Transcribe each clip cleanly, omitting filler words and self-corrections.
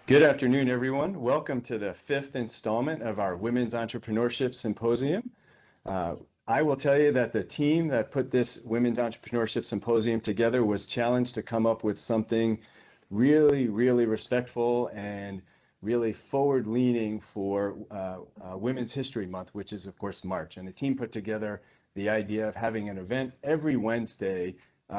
Good afternoon, everyone. Welcome to the fifth installment of our Women's Entrepreneurship Symposium. I will tell you that the team that put this Women's Entrepreneurship Symposium together was challenged to come up with something really respectful and really forward-leaning for Women's History Month, which is, of course, March. And the team put together the idea of having an event every Wednesday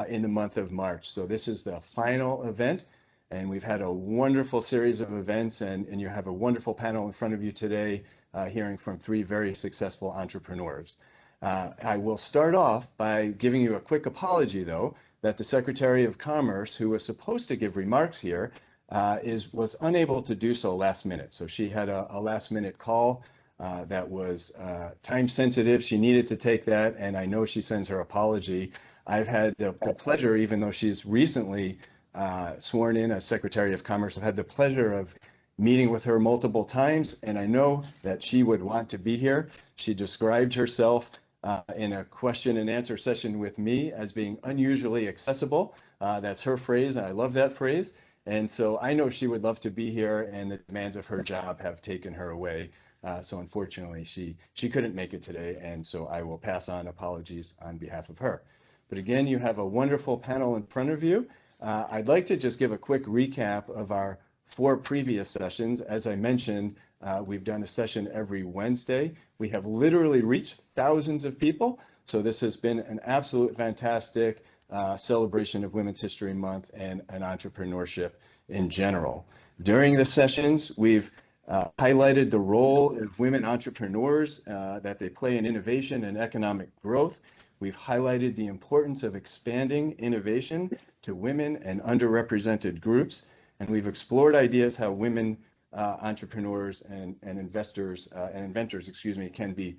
in the month of March. So this is the final event. And we've had a wonderful series of events, and you have a wonderful panel in front of you today, hearing from three very successful entrepreneurs. I will start off by giving you a quick apology, though, that the Secretary of Commerce, who was supposed to give remarks here, was unable to do so last minute. So she had a last minute call that was time sensitive. She needed to take that, and I know she sends her apology. I've had the pleasure, even though she's recently sworn in as Secretary of Commerce. I've had the pleasure of meeting with her multiple times, and I know that she would want to be here. She described herself in a question and answer session with me as being unusually accessible. That's her phrase, and I love that phrase. And so I know she would love to be here, and the demands of her job have taken her away. So unfortunately, she couldn't make it today, and so I will pass on apologies on behalf of her. But again, you have a wonderful panel in front of you. I'd like to just give a quick recap of our 4 previous sessions. As I mentioned, we've done a session every Wednesday. We have literally reached thousands of people. So this has been an absolute fantastic celebration of Women's History Month and entrepreneurship in general. During the sessions, we've highlighted the role of women entrepreneurs that they play in innovation and economic growth. We've highlighted the importance of expanding innovation to women and underrepresented groups, and we've explored ideas how women entrepreneurs and investors and inventors, can be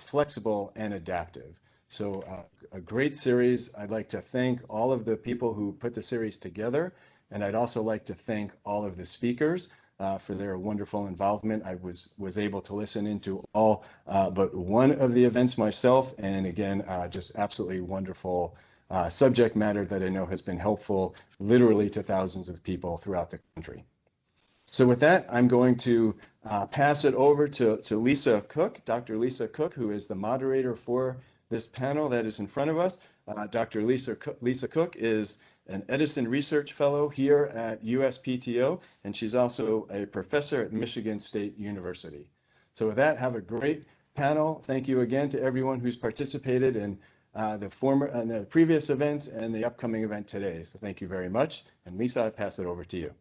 flexible and adaptive. So a great series. I'd like to thank all of the people who put the series together, and I'd also like to thank all of the speakers for their wonderful involvement. I was able to listen into all but one of the events myself, and again, just absolutely wonderful subject matter that I know has been helpful literally to thousands of people throughout the country. So with that, I'm going to pass it over to Lisa Cook, Dr. Lisa Cook, who is the moderator for this panel that is in front of us. Dr. Lisa Cook is an Edison Research Fellow here at USPTO, and she's also a professor at Michigan State University. So with that, have a great panel. Thank you again to everyone who's participated in the previous events and the upcoming event today. So thank you very much. And Lisa, I pass it over to you.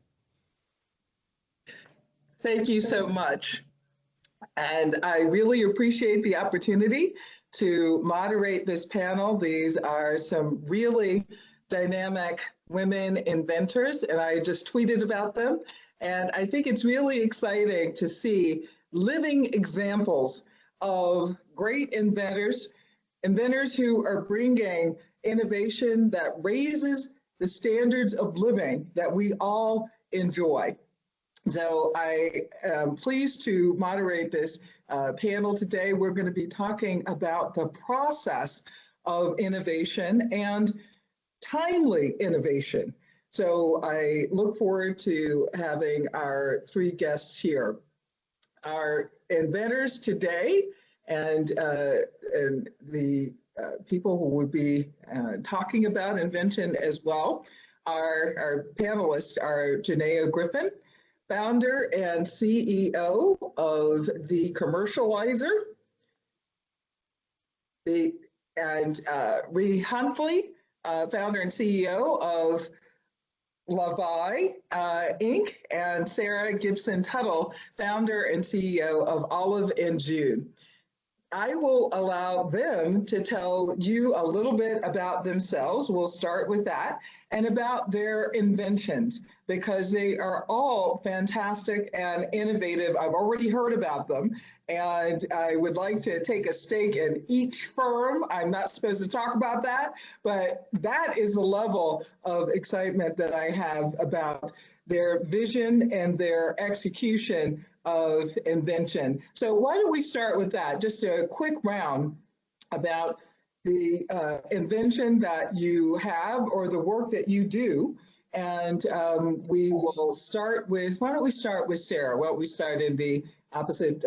Thank you so much. And I really appreciate the opportunity to moderate this panel. These are some really dynamic women inventors, and I just tweeted about them. And I think it's really exciting to see living examples of great inventors who are bringing innovation that raises the standards of living that we all enjoy. So I am pleased to moderate this panel today. We're going to be talking about the process of innovation and timely innovation. So I look forward to having our 3 guests here. Our inventors today and the people who will be talking about invention as well. Our panelists are Janaea Griffin, founder and CEO of The Commercializer, and Ree Huntley, founder and CEO of Lavai Inc., and Sarah Gibson Tuttle, founder and CEO of Olive and June. I will allow them to tell you a little bit about themselves. We'll start with that, and about their inventions, because they are all fantastic and innovative. I've already heard about them, and I would like to take a stake in each firm. I'm not supposed to talk about that, but that is the level of excitement that I have about their vision and their execution of invention. So why don't we start with that? Just a quick round about the invention that you have or the work that you do And we will start with, why don't we start with Sarah? Why don't we start in the opposite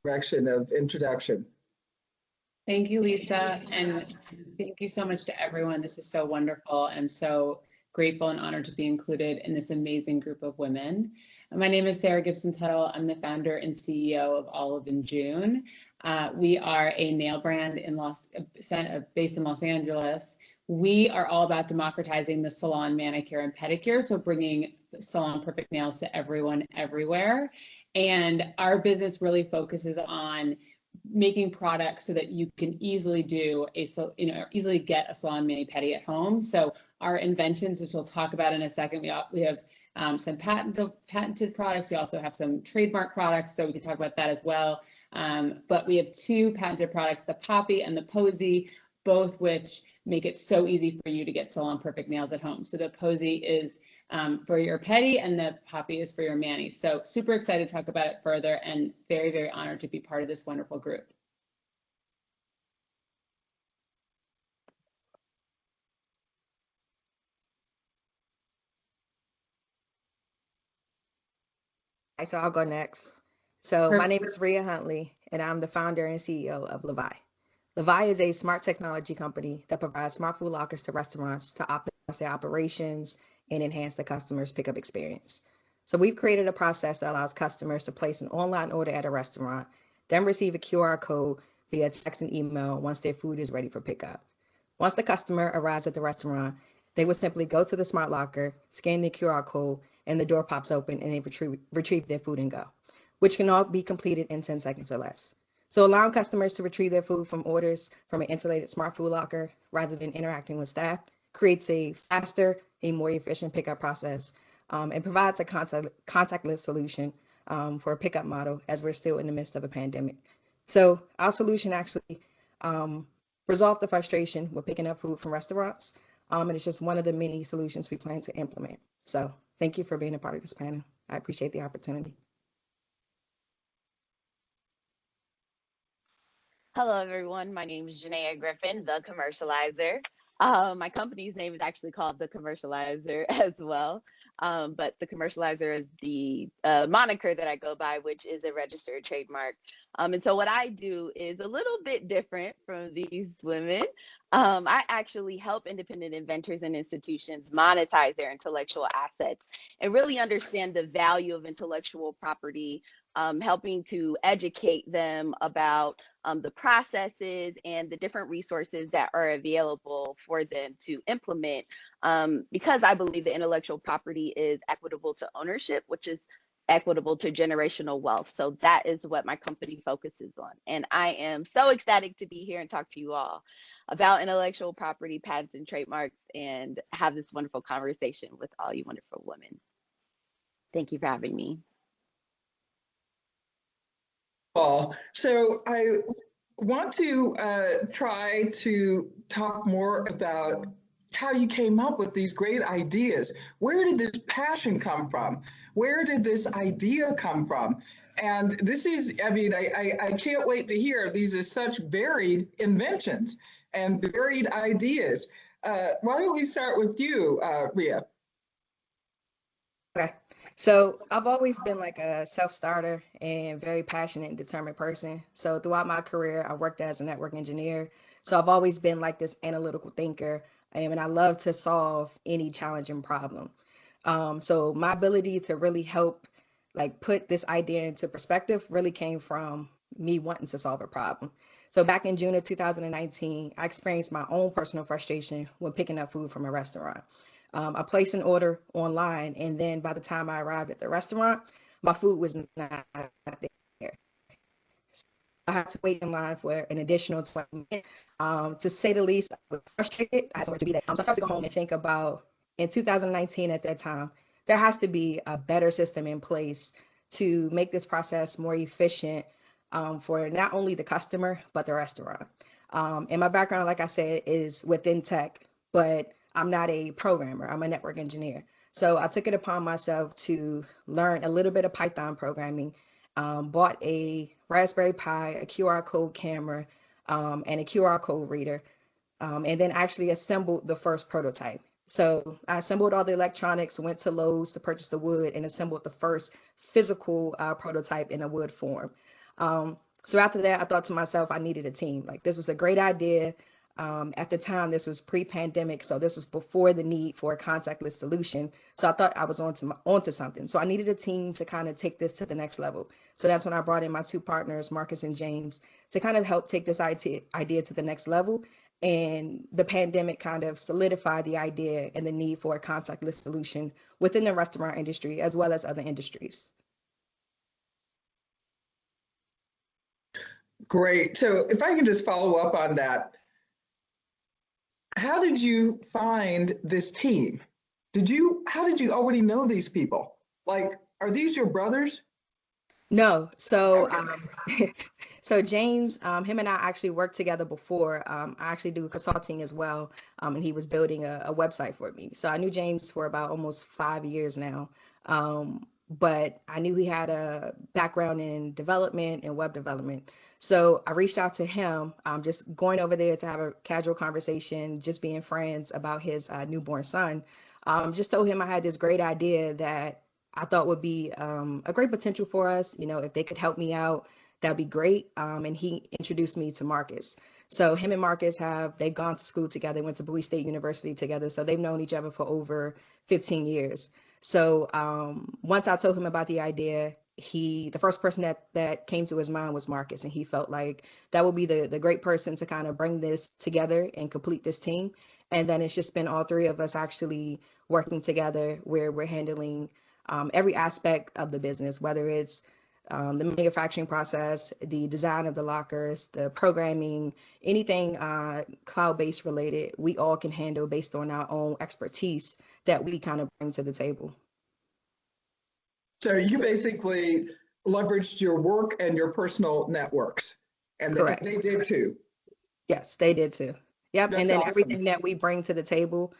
direction of introduction? Thank you, Lisa, and thank you so much to everyone. This is so wonderful, and I'm so grateful and honored to be included in this amazing group of women. My name is Sarah Gibson-Tuttle. I'm the founder and CEO of Olive in June. We are a nail brand based in Los Angeles. We are all about democratizing the salon, manicure, and pedicure, so bringing salon perfect nails to everyone, everywhere. And our business really focuses on making products so that you can easily easily get a salon mani pedi at home. So our inventions, which we'll talk about in a second, we have some patented products. We also have some trademark products, so we can talk about that as well. But we have two patented products, the Poppy and the Posy, both which make it so easy for you to get salon perfect nails at home. So the Posy is for your pedi and the Poppy is for your mani. So super excited to talk about it further and very, very honored to be part of this wonderful group. So I'll go next. So my name is Rhea Huntley, and I'm the founder and CEO of Levi. Levi is a smart technology company that provides smart food lockers to restaurants to optimize their operations and enhance the customer's pickup experience. So we've created a process that allows customers to place an online order at a restaurant, then receive a QR code via text and email once their food is ready for pickup. Once the customer arrives at the restaurant, they would simply go to the smart locker, scan the QR code, and the door pops open and they retrieve their food and go, which can all be completed in 10 seconds or less. So allowing customers to retrieve their food from orders from an insulated smart food locker rather than interacting with staff creates a faster, a more efficient pickup process, and provides a contactless solution for a pickup model as we're still in the midst of a pandemic. So our solution actually resolved the frustration with picking up food from restaurants, and it's just one of the many solutions we plan to implement. So thank you for being a part of this panel. I appreciate the opportunity. Hello, everyone. My name is Janaea Griffin, the commercializer. My company's name is actually called The Commercializer as well. But The Commercializer is the moniker that I go by, which is a registered trademark. And so what I do is a little bit different from these women. I actually help independent inventors and institutions monetize their intellectual assets and really understand the value of intellectual property, helping to educate them about the processes and the different resources that are available for them to implement, because I believe the intellectual property is equitable to ownership, which is equitable to generational wealth. So that is what my company focuses on. And I am so ecstatic to be here and talk to you all about intellectual property, patents, and trademarks, and have this wonderful conversation with all you wonderful women. Thank you for having me. So I want to try to talk more about how you came up with these great ideas. Where did this passion come from? Where did this idea come from? And this is, I mean, I can't wait to hear. These are such varied inventions and varied ideas. Why don't we start with you, Rhea? Okay. So I've always been like a self-starter and very passionate and determined person. So throughout my career, I worked as a network engineer. So I've always been like this analytical thinker, and I love to solve any challenging problem. So my ability to really help like put this idea into perspective really came from me wanting to solve a problem. So back in June of 2019, I experienced my own personal frustration when picking up food from a restaurant. I placed an order online, and then by the time I arrived at the restaurant, my food was not there. So I had to wait in line for an additional 20 minutes. To say the least, I was frustrated. I had somewhere to be there. So I started to go home and think about, in 2019 at that time, there has to be a better system in place to make this process more efficient for not only the customer, but the restaurant. And my background, like I said, is within tech, but I'm not a programmer, I'm a network engineer. So I took it upon myself to learn a little bit of Python programming, bought a Raspberry Pi, a QR code camera, and a QR code reader, and then actually assembled the first prototype. So I assembled all the electronics, went to Lowe's to purchase the wood, and assembled the first physical prototype in a wood form. So after that, I thought to myself, I needed a team. Like, this was a great idea. At the time, this was pre-pandemic, so this was before the need for a contactless solution. So I thought I was onto something. So I needed a team to kind of take this to the next level. So that's when I brought in my two partners, Marcus and James, to kind of help take this idea to the next level. And the pandemic kind of solidified the idea and the need for a contactless solution within the restaurant industry as well as other industries. Great. So if I can just follow up on that, how did you find this team? How did you already know these people? Like, are these your brothers? No. So, Okay. so James, him and I actually worked together before. I actually do consulting as well. And he was building a website for me. So I knew James for about almost 5 years now. But I knew he had a background in development and web development. So I reached out to him, just going over there to have a casual conversation, just being friends about his newborn son. Just told him I had this great idea that I thought would be a great potential for us. You know, if they could help me out, that'd be great. And he introduced me to Marcus. So him and Marcus they've gone to school together, went to Bowie State University together. So they've known each other for over 15 years. So once I told him about the idea, the first person that came to his mind was Marcus, and he felt like that would be the great person to kind of bring this together and complete this team. And then it's just been all three of us actually working together where we're handling every aspect of the business, whether it's the manufacturing process, the design of the lockers, the programming, anything cloud-based related, we all can handle based on our own expertise that we kind of bring to the table. So you basically leveraged your work and your personal networks, and Correct. they did too. Yes, they did too. Yep. That's and then awesome. Everything that we bring to the table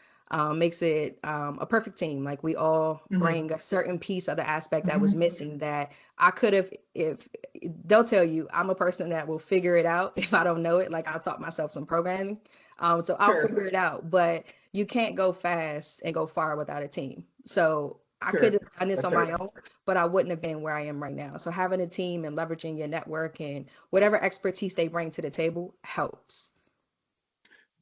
makes it a perfect team. Like, we all bring a certain piece of the aspect that was missing that I could have, if they'll tell you, I'm a person that will figure it out if I don't know it. Like, I taught myself some programming. So I'll figure it out, but you can't go fast and go far without a team. So I could have done this on my own, but I wouldn't have been where I am right now. So having a team and leveraging your network and whatever expertise they bring to the table helps.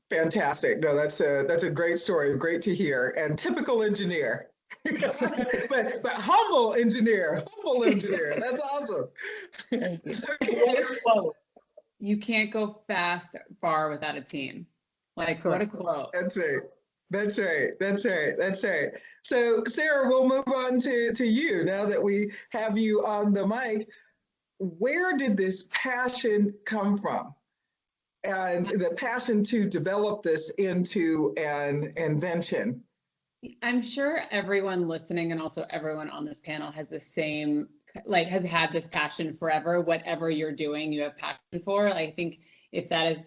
Fantastic. No, that's a great story. Great to hear. And typical engineer, but humble engineer. That's awesome. Thank you. You can't go far without a team. Like, what a quote. That's right. So Sarah, we'll move on to you now that we have you on the mic. Where did this passion come from? And the passion to develop this into an invention? I'm sure everyone listening and also everyone on this panel has the same, like, has had this passion forever. Whatever you're doing, you have passion for. I think if that is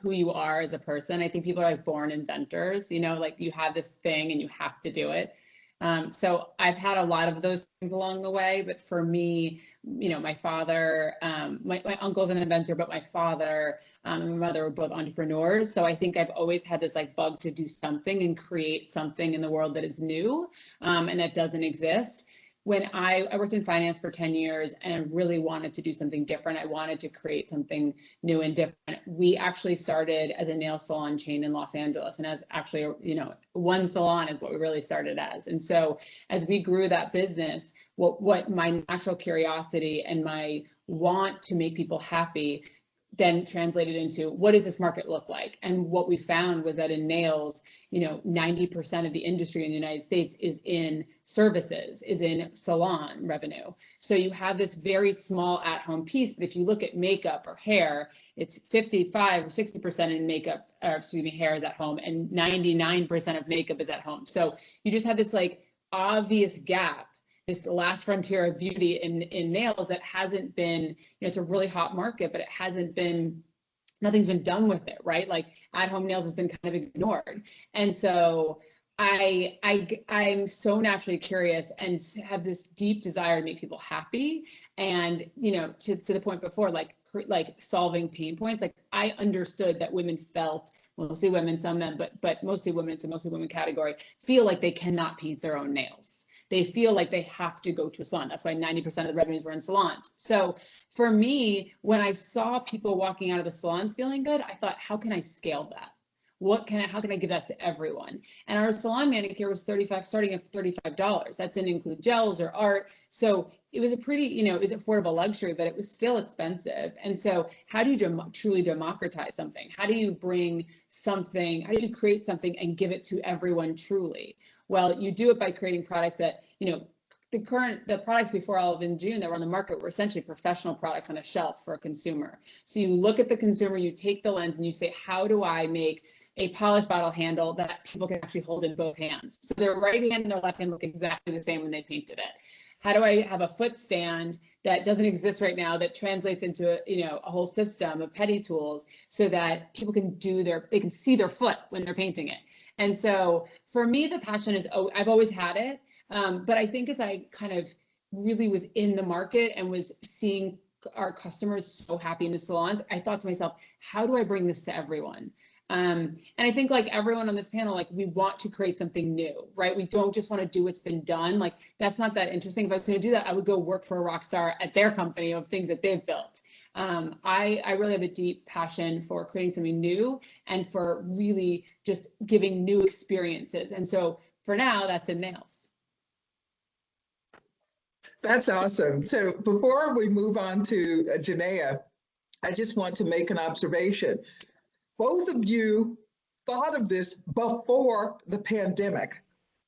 who you are as a person, I think people are like born inventors, you know, like you have this thing and you have to do it. So I've had a lot of those things along the way, but for me, you know, my father, my uncle's an inventor, but my father and my mother were both entrepreneurs. So I think I've always had this like bug to do something and create something in the world that is new and that doesn't exist. When I worked in finance for 10 years and really wanted to do something different, I wanted to create something new and different. We actually started as a nail salon chain in Los Angeles, and as actually, you know, one salon is what we really started as. And so as we grew that business, what my natural curiosity and my want to make people happy then translated into, what does this market look like? And what we found was that in nails, you know, 90% of the industry in the United States is in services, is in salon revenue. So you have this very small at-home piece, but if you look at makeup or hair, it's 55 or 60% in makeup, or excuse me, hair is at home, and 99% of makeup is at home. So you just have this like obvious gap, this last frontier of beauty in nails that hasn't been, you know, it's a really hot market, but it hasn't been, nothing's been done with it, right? Like at-home nails has been kind of ignored. And so I'm so naturally curious and have this deep desire to make people happy. And, you know, to the point before, like solving pain points, like I understood that women felt mostly women, some men, but mostly women, it's a mostly women category, feel like they cannot paint their own nails. They feel like they have to go to a salon. That's why 90% of the revenues were in salons. So for me, when I saw people walking out of the salons feeling good, I thought, how can I scale that? How can I give that to everyone? And our salon manicure was starting at $35. That didn't include gels or art. So it was a pretty, it was affordable luxury, but it was still expensive. And so how do you truly democratize something? How do you create something and give it to everyone truly? Well, you do it by creating products that, the products before Olive and June that were on the market were essentially professional products on a shelf for a consumer. So you look at the consumer, you take the lens and you say, how do I make a polished bottle handle that people can actually hold in both hands? So their right hand and their left hand look exactly the same when they painted it. How do I have a foot stand that doesn't exist right now that translates into a whole system of petty tools so that people can they can see their foot when they're painting it? And so for me, the passion is, I've always had it. But I think as I kind of really was in the market and was seeing our customers so happy in the salons, I thought to myself, how do I bring this to everyone? And I think like everyone on this panel, like we want to create something new, right? We don't just want to do what's been done. Like that's not that interesting. If I was going to do that, I would go work for a rock star at their company of things that they've built. I really have a deep passion for creating something new and for really just giving new experiences. And so for now, that's in nails. That's awesome. So before we move on to Janaea, I just want to make an observation. Both of you thought of this before the pandemic.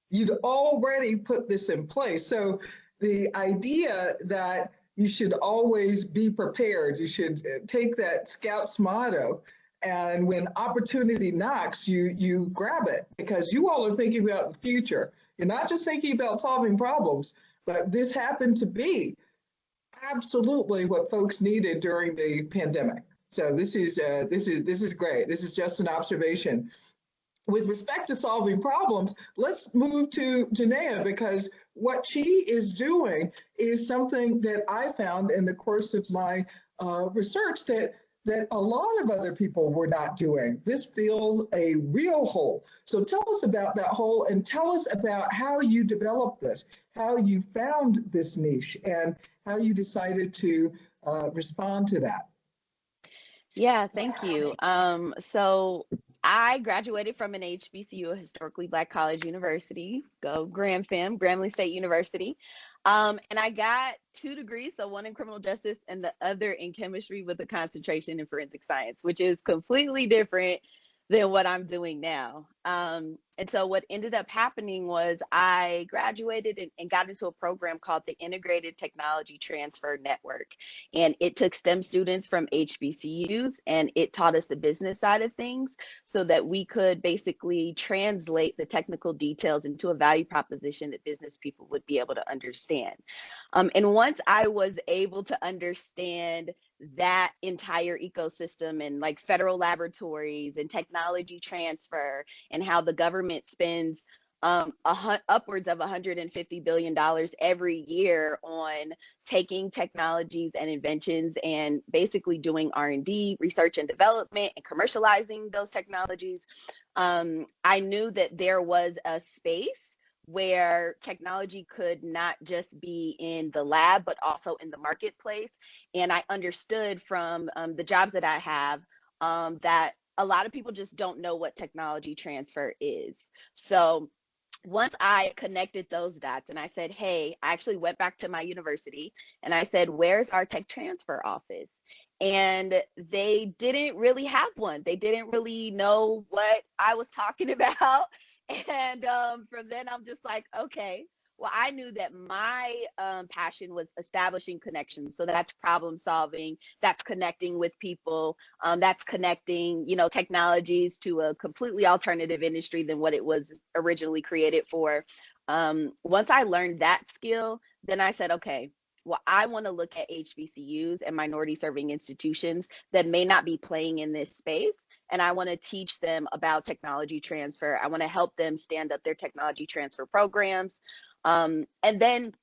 You'd already put this in place. So the idea that you should always be prepared, you should take that Scout's motto, and when opportunity knocks, you grab it, because you all are thinking about the future. You're not just thinking about solving problems, but this happened to be absolutely what folks needed during the pandemic. So this is great. This is just an observation. With respect to solving problems, let's move to Janaea, because what she is doing is something that I found in the course of my research that a lot of other people were not doing. This fills a real hole. So tell us about that hole and tell us about how you developed this, how you found this niche, and how you decided to respond to that. Yeah, thank you. So I graduated from an HBCU, a historically Black college university, go Graham fam, Grambling State University. And I got 2 degrees, so one in criminal justice and the other in chemistry with a concentration in forensic science, which is completely different than what I'm doing now. And so what ended up happening was I graduated and got into a program called the Integrated Technology Transfer Network. And it took STEM students from HBCUs and it taught us the business side of things so that we could basically translate the technical details into a value proposition that business people would be able to understand. And once I was able to understand that entire ecosystem and like federal laboratories and technology transfer and how the government spends upwards of $150 billion every year on taking technologies and inventions and basically doing R&D, research and development, and commercializing those technologies, I knew that there was a space where technology could not just be in the lab, but also in the marketplace. And I understood from the jobs that I have that a lot of people just don't know what technology transfer is. So once I connected those dots and I said, hey, I actually went back to my university and I said, where's our tech transfer office? And they didn't really have one. They didn't really know what I was talking about. And from then I'm just like, okay, well, I knew that my passion was establishing connections. So that's problem solving, that's connecting with people, that's connecting, technologies to a completely alternative industry than what it was originally created for. Once I learned that skill, then I said, okay, well, I want to look at HBCUs and minority serving institutions that may not be playing in this space. And I want to teach them about technology transfer. I want to help them stand up their technology transfer programs. And then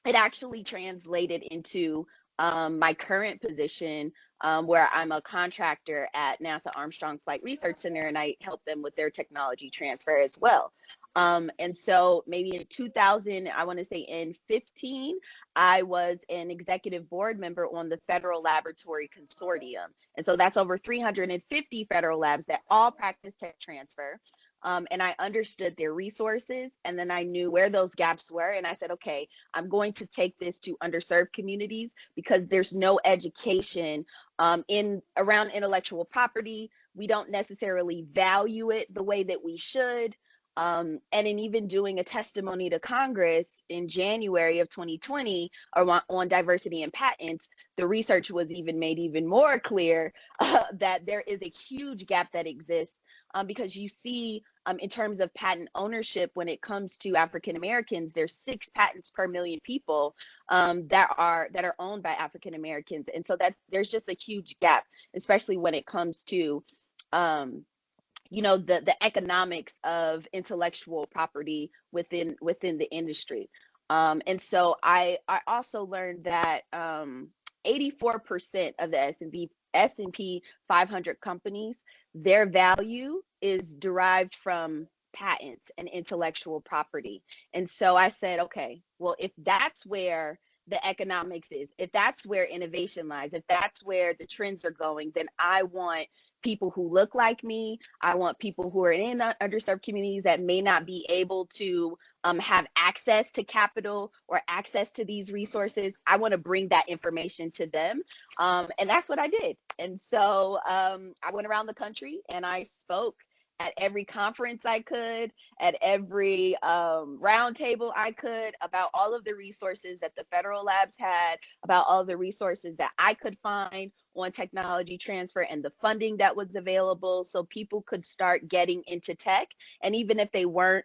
it actually translated into my current position where I'm a contractor at NASA Armstrong Flight Research Center, and I help them with their technology transfer as well. And so maybe in 2000, I want to say in 15, I was an executive board member on the Federal Laboratory Consortium. And so that's over 350 federal labs that all practice tech transfer. And I understood their resources, and then I knew where those gaps were. And I said, okay, I'm going to take this to underserved communities because there's no education around intellectual property. We don't necessarily value it the way that we should. And in even doing a testimony to Congress in January of 2020 on diversity and patents, the research was even made even more clear that there is a huge gap that exists because you see in terms of patent ownership, when it comes to African Americans, there's 6 patents per million people that are owned by African Americans. And so that there's just a huge gap, especially when it comes to the economics of intellectual property within the industry. And so I also learned that 84% of the S&P 500 companies, their value is derived from patents and intellectual property. And so I said, okay, well, if that's where the economics is, if that's where innovation lies, if that's where the trends are going, then I want people who look like me. I want people who are in underserved communities that may not be able to have access to capital or access to these resources. I want to bring that information to them. And that's what I did. And so I went around the country and I spoke at every conference I could, at every roundtable I could, about all of the resources that the federal labs had, about all of the resources that I could find on technology transfer and the funding that was available so people could start getting into tech. And even if they weren't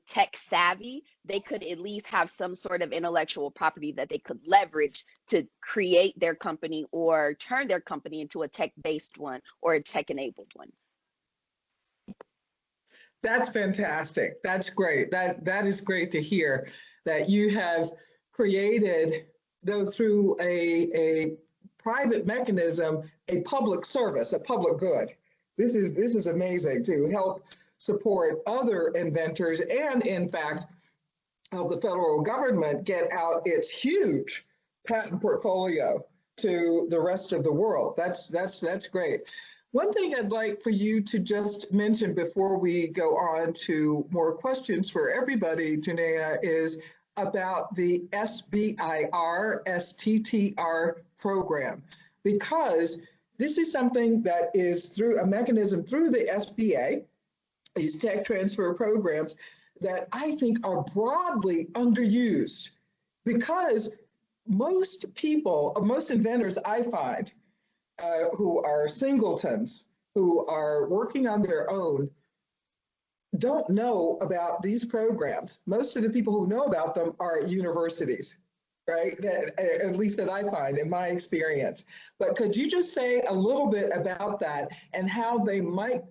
tech savvy, they could at least have some sort of intellectual property that they could leverage to create their company or turn their company into a tech-based one or a tech-enabled one. That's fantastic. That's great. That is great to hear that you have created, though through a private mechanism, a public service, a public good. This is amazing to help support other inventors and, in fact, help the federal government get out its huge patent portfolio to the rest of the world. That's great. One thing I'd like for you to just mention before we go on to more questions for everybody, Janaea, is about the SBIR, STTR program, because this is something that is through a mechanism through the SBA, these tech transfer programs, that I think are broadly underused, because most people, most inventors I find, who are singletons, who are working on their own, don't know about these programs. Most of the people who know about them are at universities, right? At least that I find in my experience. But could you just say a little bit about that and how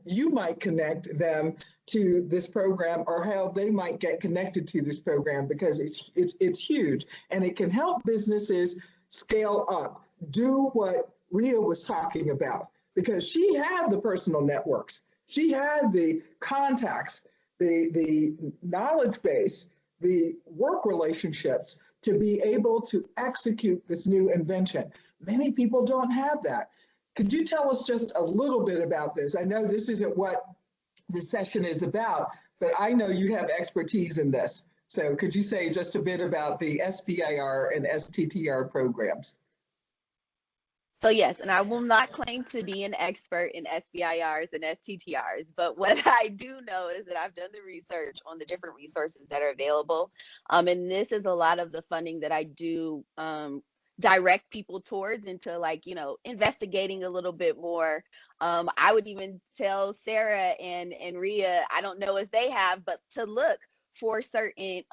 you might connect them to this program, or how they might get connected to this program, because it's huge and it can help businesses scale up, do what Ria was talking about, because she had the personal networks, she had the contacts, the knowledge base, the work relationships to be able to execute this new invention. Many people don't have that. Could you tell us just a little bit about this? I know this isn't what the session is about, but I know you have expertise in this. So could you say just a bit about the SBIR and STTR programs? So yes, and I will not claim to be an expert in SBIRs and STTRs, but what I do know is that I've done the research on the different resources that are available. And this is a lot of the funding that I do direct people towards into, like, investigating a little bit more. I would even tell Sarah and Ria, I don't know if they have, but to look for certain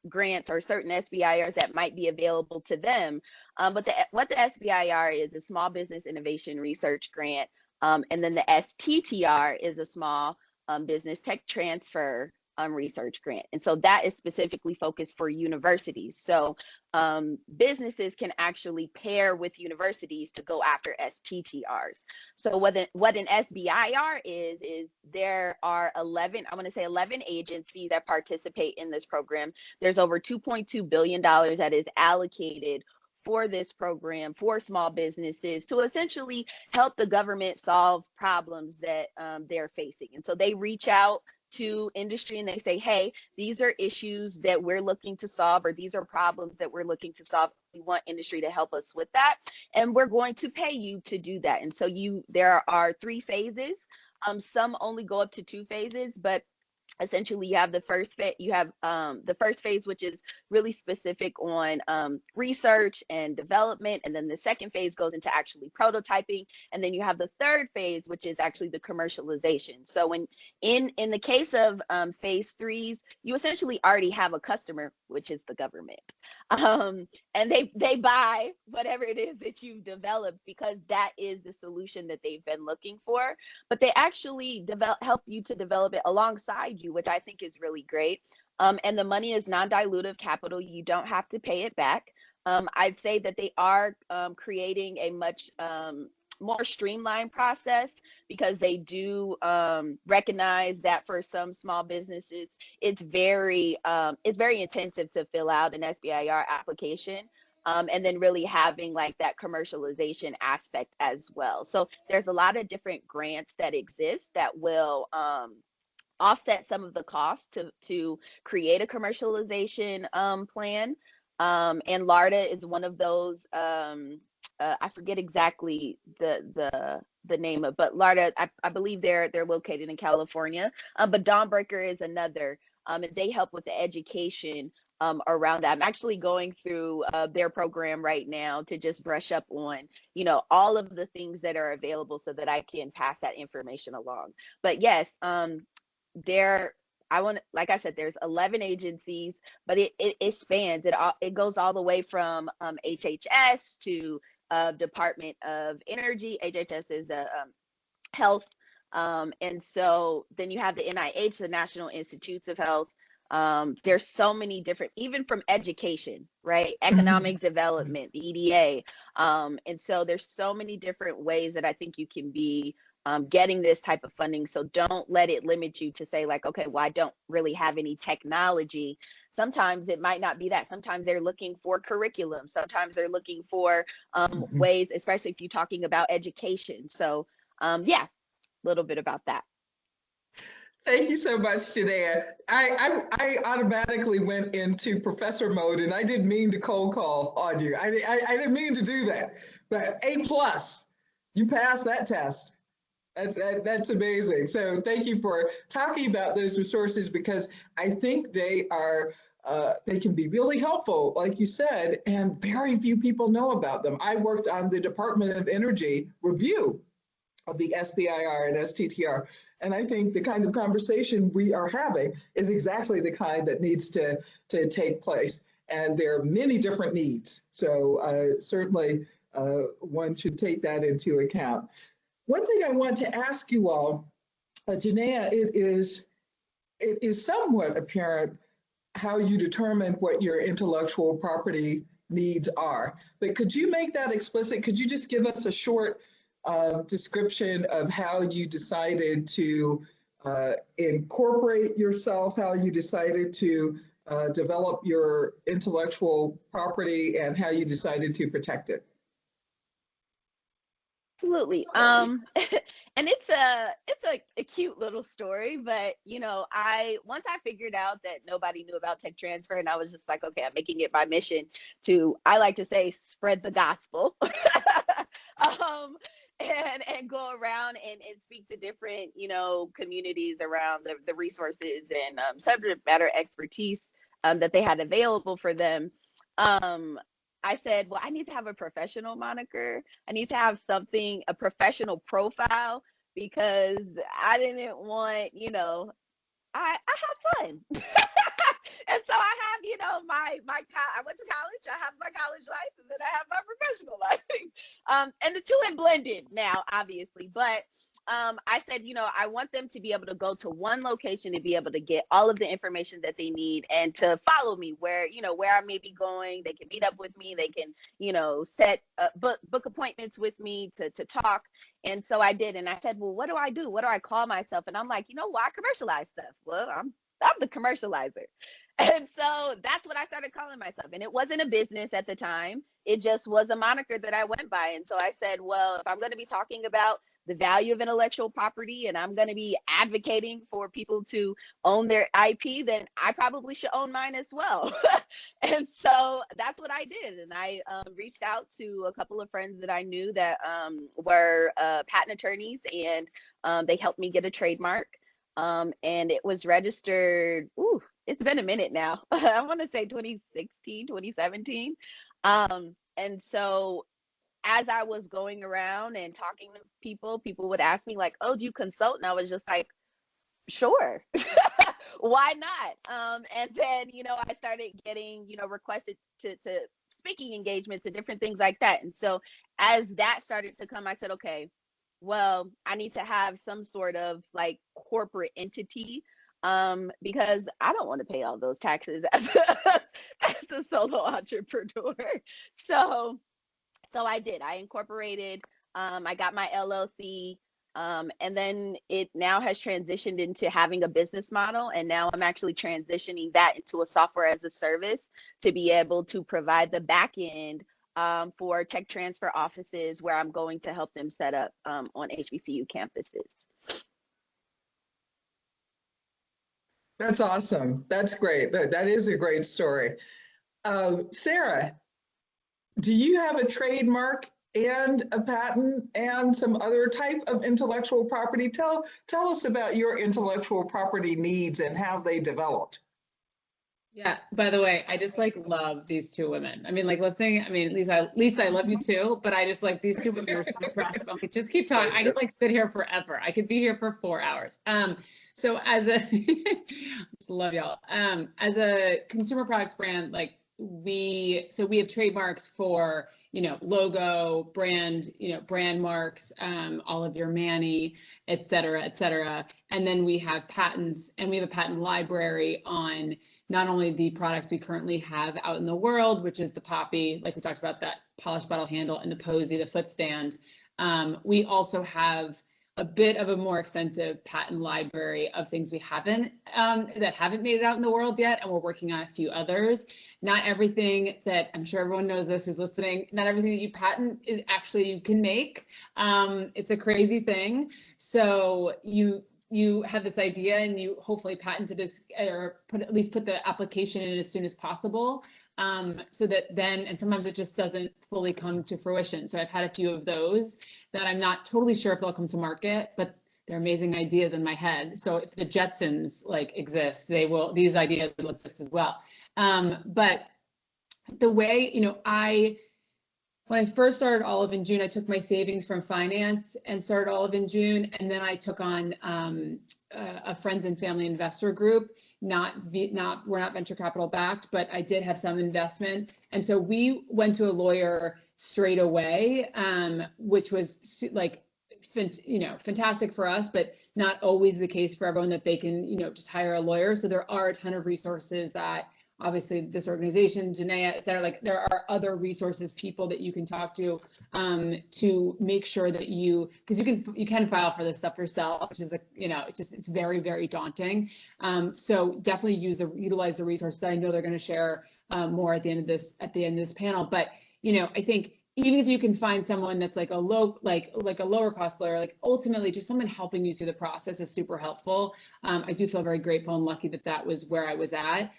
grants or certain SBIRs that might be available to them. But what the SBIR is a Small Business Innovation Research Grant. And then the STTR is a Small Business Tech Transfer research grant. And so that is specifically focused for universities. So businesses can actually pair with universities to go after STTRs. So what an SBIR is there are 11 agencies that participate in this program. There's over $2.2 billion that is allocated for this program for small businesses to essentially help the government solve problems that they're facing. And so they reach out to industry and they say, hey, these are issues that we're looking to solve, or these are problems that we're looking to solve. We want industry to help us with that, and we're going to pay you to do that. And so there are 3 phases. Some only go up to 2 phases, but essentially you have the first phase, which is really specific on research and development, and then the second phase goes into actually prototyping, and then you have the third phase, which is actually the commercialization. So when in the case of phase 3s, you essentially already have a customer, which is the government, and they buy whatever it is that you've developed, because that is the solution that they've been looking for. But they actually help you to develop it alongside you, which I think is really great. And the money is non-dilutive capital. You don't have to pay it back. I'd say that they are creating a much more streamlined process, because they do recognize that for some small businesses, it's very intensive to fill out an SBIR application. And then really having like that commercialization aspect as well. So there's a lot of different grants that exist that will offset some of the costs to create a commercialization plan. And LARDA is one of those. I forget exactly the name of, but LARDA, I believe they're located in California. But Dawnbreaker is another, and they help with the education around that. I'm actually going through their program right now to just brush up on, all of the things that are available so that I can pass that information along. But yes, like I said, there's 11 agencies, but it spans it goes all the way from HHS to Department of Energy. HHS is the health, and so then you have the NIH, the National Institutes of Health. There's so many different, even from education, right? Economic development, the EDA. And so there's so many different ways that I think you can be getting this type of funding. So don't let it limit you to say like, okay, well, I don't really have any technology. Sometimes it might not be that. Sometimes they're looking for curriculum. Sometimes they're looking for ways, especially if you're talking about education. So yeah, a little bit about that. Thank you so much, Janaea. I automatically went into professor mode, and I didn't mean to cold call on you. I didn't mean to do that. But A+, you passed that test. That's amazing. So thank you for talking about those resources, because I think they can be really helpful, like you said, and very few people know about them. I worked on the Department of Energy review of the SBIR and STTR. And I think the kind of conversation we are having is exactly the kind that needs to take place. And there are many different needs. So certainly one should take that into account. One thing I want to ask you all, Janaea, it is somewhat apparent how you determine what your intellectual property needs are. But could you make that explicit? Could you just give us a short description of how you decided to incorporate yourself, how you decided to develop your intellectual property, and how you decided to protect it? Absolutely. And it's a cute little story, but once I figured out that nobody knew about tech transfer, and I was just like, okay, I'm making it my mission to, I like to say, spread the gospel. And go around and speak to different, communities around the resources and subject matter expertise that they had available for them. I said, well, I need to have a professional moniker. I need to have a professional profile, because I didn't want, I have fun. And so I have, I went to college, I have my college life, and then I have my professional life. And the two have blended now, obviously. But I said, you know, I want them to be able to go to one location to be able to get all of the information that they need and to follow me where, you know, where I may be going. They can meet up with me. They can, you know, set book appointments with me to talk. And so I did. And I said, well, what do I do? What do I call myself? And I'm like, you know, well, I commercialize stuff. Well, I'm the commercializer. And so that's what I started calling myself. And it wasn't a business at the time. It just was a moniker that I went by. And so I said, well, if I'm going to be talking about the value of intellectual property and I'm going to be advocating for people to own their IP, then I probably should own mine as well. And so that's what I did. And I reached out to a couple of friends that I knew that were patent attorneys, and they helped me get a trademark. And it was registered, it's been a minute now. I want to say 2016, 2017. And so as I was going around and talking to people would ask me like, oh, do you consult? And I was just like, sure, why not? And then, you know, I started getting, you know, requested to speaking engagements and different things like that. And so as that started to come, I said, okay, well, I need to have some sort of like corporate entity, because I don't want to pay all those taxes as a solo entrepreneur. So I did. I incorporated, I got my LLC, and then it now has transitioned into having a business model. And now I'm actually transitioning that into a software as a service to be able to provide the back end for tech transfer offices where I'm going to help them set up on HBCU campuses. That's awesome. That's great. That is a great story. Sarah, do you have a trademark and a patent and some other type of intellectual property? Tell us about your intellectual property needs and how they developed. Yeah, by the way, I just like love these two women. I mean, like listening, I mean, Lisa, I love you too, but I just like these two women are so impressive. I'm like, just keep talking. I could like sit here forever. I could be here for 4 hours. So as a, just love y'all. As a consumer products brand, like we have trademarks for, you know, logo, brand, you know, brand marks, all of your Manny, et cetera. And then we have patents, and we have a patent library on not only the products we currently have out in the world, which is the Poppy, like we talked about, that polished bottle handle, and the Posy, the foot stand. We also have a bit of a more extensive patent library of things we haven't that haven't made it out in the world yet, and we're working on a few others. Not everything that, I'm sure everyone knows this who's listening, not everything that you patent is actually you can make. It's a crazy thing. So you have this idea and you hopefully patent it or at least put the application in as soon as possible. So that then, and sometimes it just doesn't fully come to fruition. So I've had a few of those that I'm not totally sure if they'll come to market, but they're amazing ideas in my head. So if the Jetsons like exist, these ideas will exist as well. But the way, you know, when I first started Olive in June, I took my savings from finance and started Olive in June, and then I took on a friends and family investor group. We're not venture capital backed, but I did have some investment, and so we went to a lawyer straight away, which was like, you know, fantastic for us, but not always the case for everyone that they can, you know, just hire a lawyer. So there are a ton of resources that. Obviously, this organization, Janaea, et cetera, like there are other resources, people that you can talk to make sure that because you can file for this stuff yourself, which is you know, it's very, very daunting. So definitely utilize the resources that I know they're going to share more at the end of this panel. But you know, I think even if you can find someone that's like a lower cost lawyer, like ultimately just someone helping you through the process is super helpful. I do feel very grateful and lucky that was where I was at,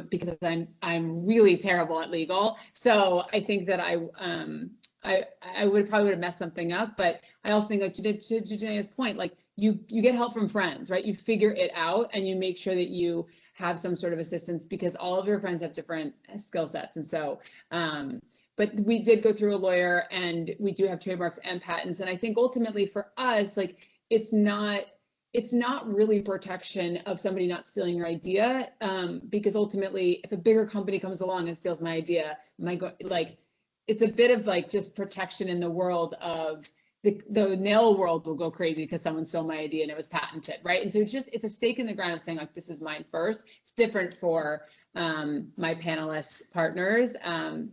because I'm really terrible at legal. So I think that I would have messed something up, but I also think, like to Janaea's point, like you get help from friends, right? You figure it out and you make sure that you have some sort of assistance, because all of your friends have different skill sets. And so, but we did go through a lawyer, and we do have trademarks and patents. And I think ultimately for us, like it's not really protection of somebody not stealing your idea, because ultimately, if a bigger company comes along and steals my idea, it's a bit of like just protection in the world of the nail world will go crazy because someone stole my idea and it was patented, right? And so it's a stake in the ground of saying like, this is mine first. It's different for my panelist partners.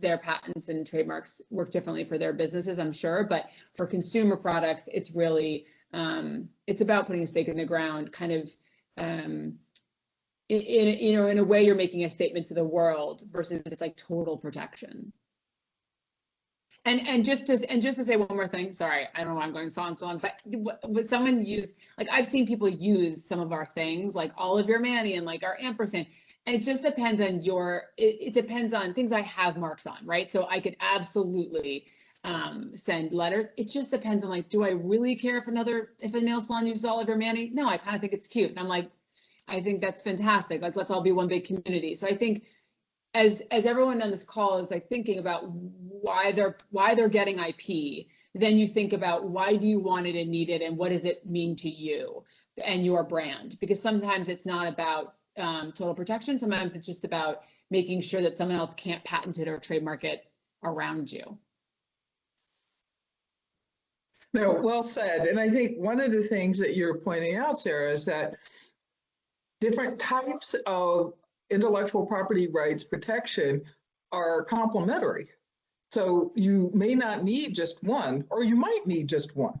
Their patents and trademarks work differently for their businesses, I'm sure, but for consumer products, it's really, it's about putting a stake in the ground, kind of, in a way you're making a statement to the world versus it's like total protection. And just to say one more thing, sorry, I don't know why I'm going so long, but would someone use, like I've seen people use some of our things, like Oliver Manny and like our ampersand, and it just depends on it depends on things I have marks on, right? So I could absolutely send letters. It just depends on like, do I really care if a nail salon uses Oliver Manny? No, I kind of think it's cute. And I'm like, I think that's fantastic. Like, let's all be one big community. So I think as everyone on this call is like thinking about why they're getting IP, then you think about why do you want it and need it and what does it mean to you and your brand? Because sometimes it's not about total protection. Sometimes it's just about making sure that someone else can't patent it or trademark it around you. No, well said. And I think one of the things that you're pointing out, Sarah, is that different types of intellectual property rights protection are complementary. So you may not need just one, or you might need just one.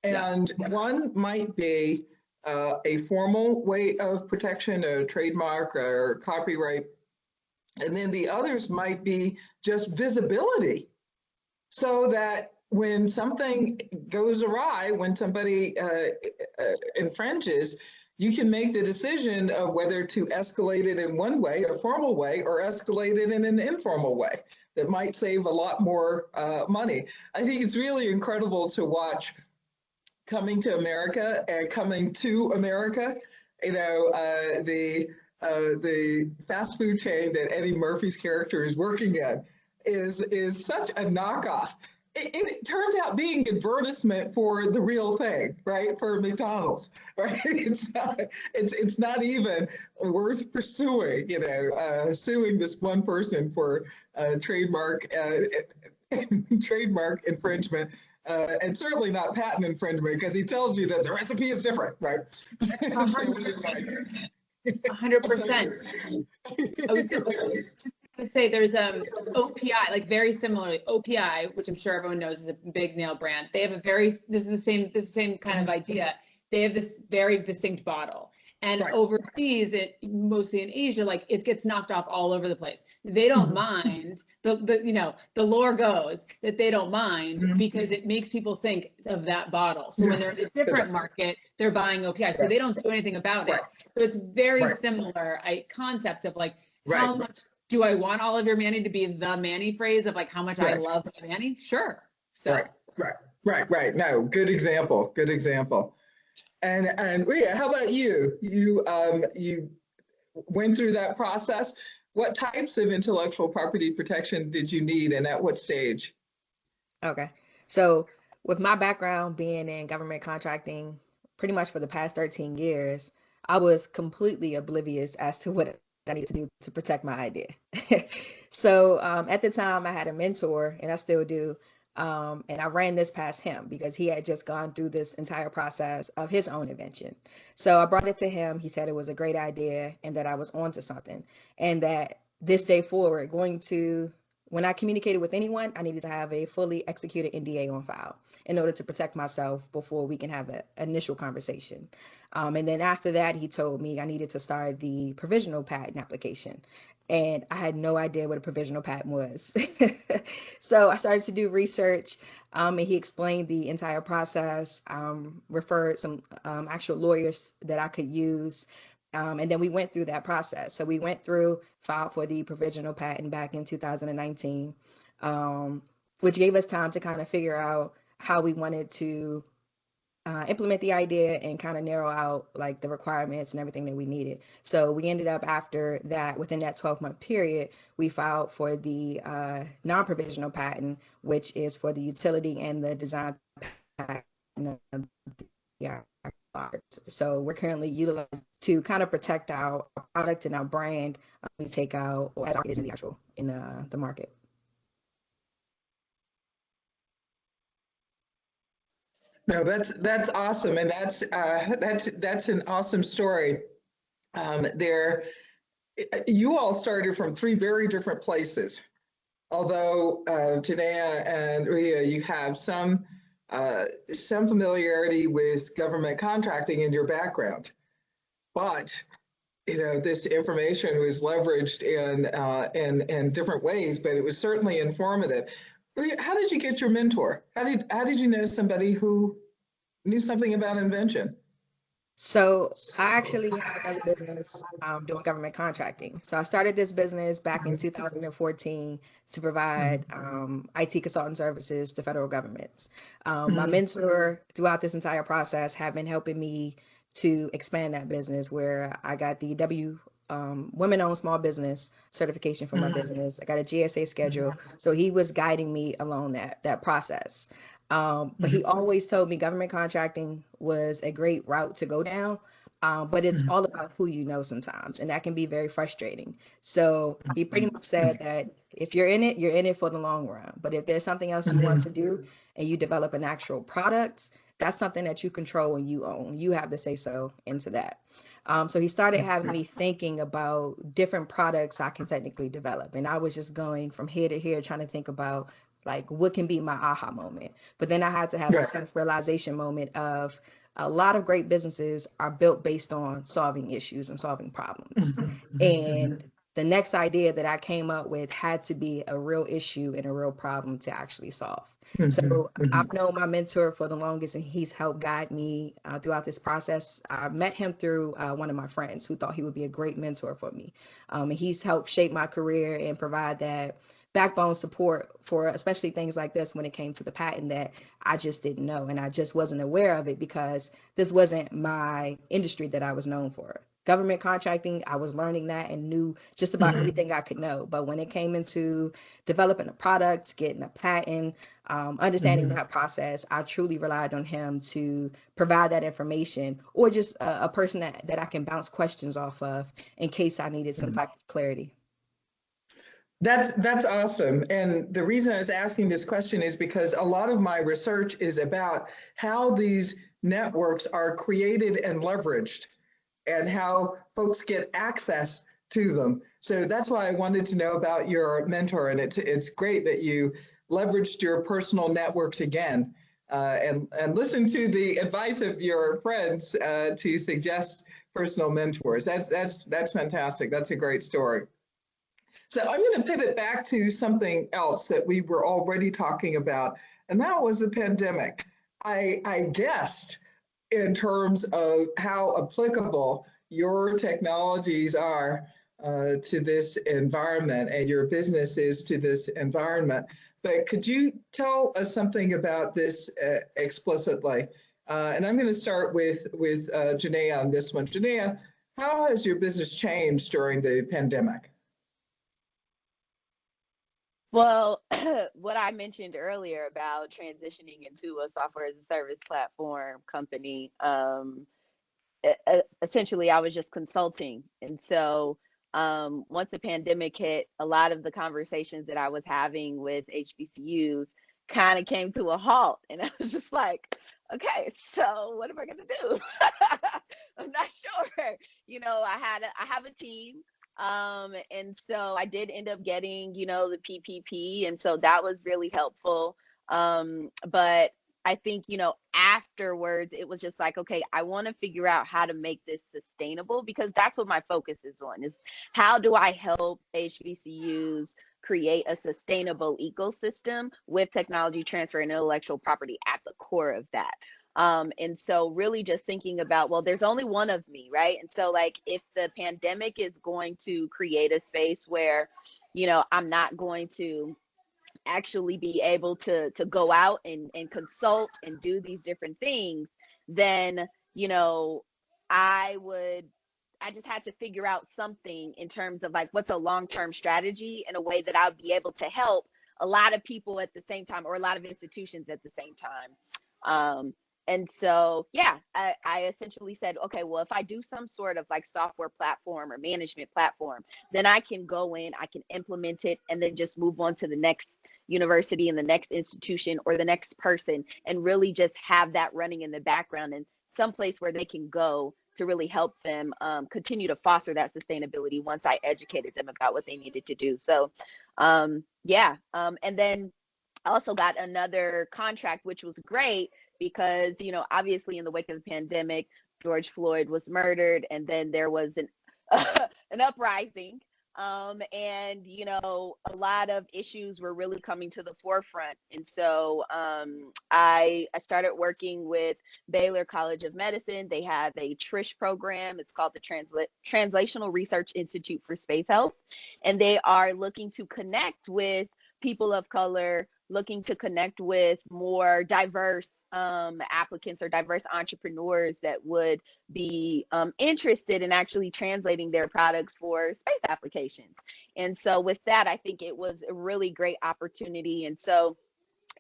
And one might be a formal way of protection, a trademark or copyright. And then the others might be just visibility, so that when something goes awry, when somebody infringes, you can make the decision of whether to escalate it in one way, a formal way, or escalate it in an informal way that might save a lot more money. I think it's really incredible to watch Coming to America and Coming to America. You know, the fast food chain that Eddie Murphy's character is working in is such a knockoff. It turns out being advertisement for the real thing, right? For McDonald's, right? It's not even worth pursuing, suing this one person for trademark infringement, and certainly not patent infringement, because he tells you that the recipe is different, right? 100%. I was just to say there's OPI, like very similarly, OPI, which I'm sure everyone knows is a big nail brand. They have this is the same kind of idea. They have this very distinct bottle. And overseas, mostly in Asia, like it gets knocked off all over the place. They don't mind, the lore goes that they don't mind because it makes people think of that bottle. So when there's a different market, they're buying OPI. So they don't do anything about it. So it's very similar concept of like, how much do I want Oliver Manny to be the Manny phrase of like how much I love Manny? Sure. So right. No, good example. And Rhea, how about you? You went through that process. What types of intellectual property protection did you need and at what stage? Okay. So with my background being in government contracting pretty much for the past 13 years, I was completely oblivious as to what I needed to do to protect my idea. So at the time I had a mentor, and I still do, and I ran this past him because he had just gone through this entire process of his own invention. So I brought it to him. He said it was a great idea and that I was onto something, and that this day forward, when I communicated with anyone, I needed to have a fully executed NDA on file in order to protect myself before we can have an initial conversation. And then after that, he told me I needed to start the provisional patent application. And I had no idea what a provisional patent was. So I started to do research, and he explained the entire process, referred some actual lawyers that I could use. And then we went through that process. So we filed for the provisional patent back in 2019, which gave us time to kind of figure out how we wanted to implement the idea and kind of narrow out like the requirements and everything that we needed. So we ended up after that, within that 12-month period, we filed for the non-provisional patent, which is for the utility and the design patent. So we're currently utilizing to kind of protect our product and our brand. We take out as it is in the market. No, that's awesome, and that's an awesome story. There, you all started from three very different places. Although Janaea and Ria, you have some familiarity with government contracting in your background, but this information was leveraged in different ways, but it was certainly informative. Ria, how did you get your mentor? How did you know somebody who knew something about invention? So I actually have another business doing government contracting. So I started this business back in 2014 to provide IT consultant services to federal governments. My mentor throughout this entire process have been helping me to expand that business, where I got the women-owned small business certification for my business. I got a GSA schedule. So he was guiding me along that process. But he always told me government contracting was a great route to go down. But it's all about who you know sometimes, and that can be very frustrating. So he pretty much said that if you're in it, you're in it for the long run. But if there's something else you want to do and you develop an actual product, that's something that you control and you own. You have the say so into that. So he started having me thinking about different products I can technically develop. And I was just going from here to here trying to think about like what can be my aha moment. But then I had to have a self-realization moment of a lot of great businesses are built based on solving issues and solving problems. And the next idea that I came up with had to be a real issue and a real problem to actually solve. So I've known my mentor for the longest, and he's helped guide me throughout this process. I met him through one of my friends who thought he would be a great mentor for me. And he's helped shape my career and provide that backbone support for especially things like this when it came to the patent that I just didn't know, and I just wasn't aware of it because this wasn't my industry that I was known for. Government contracting, I was learning that and knew just about everything I could know. But when it came into developing a product, getting a patent, understanding that process, I truly relied on him to provide that information, or just a person that I can bounce questions off of in case I needed some type of clarity. That's awesome. And the reason I was asking this question is because a lot of my research is about how these networks are created and leveraged and how folks get access to them. So that's why I wanted to know about your mentor. And it's great that you leveraged your personal networks again and listen to the advice of your friends to suggest personal mentors. That's fantastic. That's a great story. So I'm going to pivot back to something else that we were already talking about, and that was the pandemic. I guessed in terms of how applicable your technologies are to this environment and your business is to this environment. But could you tell us something about this explicitly? And I'm going to start with Janaea on this one. Janaea, how has your business changed during the pandemic? Well, what I mentioned earlier about transitioning into a software as a service platform company, essentially I was just consulting. And so once the pandemic hit, a lot of the conversations that I was having with HBCUs kind of came to a halt. And I was just like, okay, so what am I going to do? I'm not sure. I have a team. And so I did end up getting, the PPP. And so that was really helpful. But I think, afterwards, it was just like, okay, I want to figure out how to make this sustainable, because that's what my focus is on, is how do I help HBCUs create a sustainable ecosystem with technology transfer and intellectual property at the core of that. And so really just thinking about, well, there's only one of me, right? And so like, if the pandemic is going to create a space where, I'm not going to actually be able to go out and consult and do these different things, then, I just had to figure out something in terms of like, what's a long-term strategy in a way that I'll be able to help a lot of people at the same time, or a lot of institutions at the same time. And so, yeah, I essentially said, okay, well, if I do some sort of like software platform or management platform, then I can go in, I can implement it, and then just move on to the next, university and the next institution or the next person, and really just have that running in the background and someplace where they can go to really help them continue to foster that sustainability once I educated them about what they needed to do. So yeah, and then I also got another contract, which was great because, you know, obviously in the wake of the pandemic, George Floyd was murdered, and then there was an an uprising. And, you know, a lot of issues were really coming to the forefront. And so I started working with Baylor College of Medicine. They have a TRISH program. It's called the Translational Research Institute for Space Health. And they are looking to connect with people of color, looking to connect with more diverse applicants or diverse entrepreneurs that would be interested in actually translating their products for space applications. And so with that, I think it was a really great opportunity. And so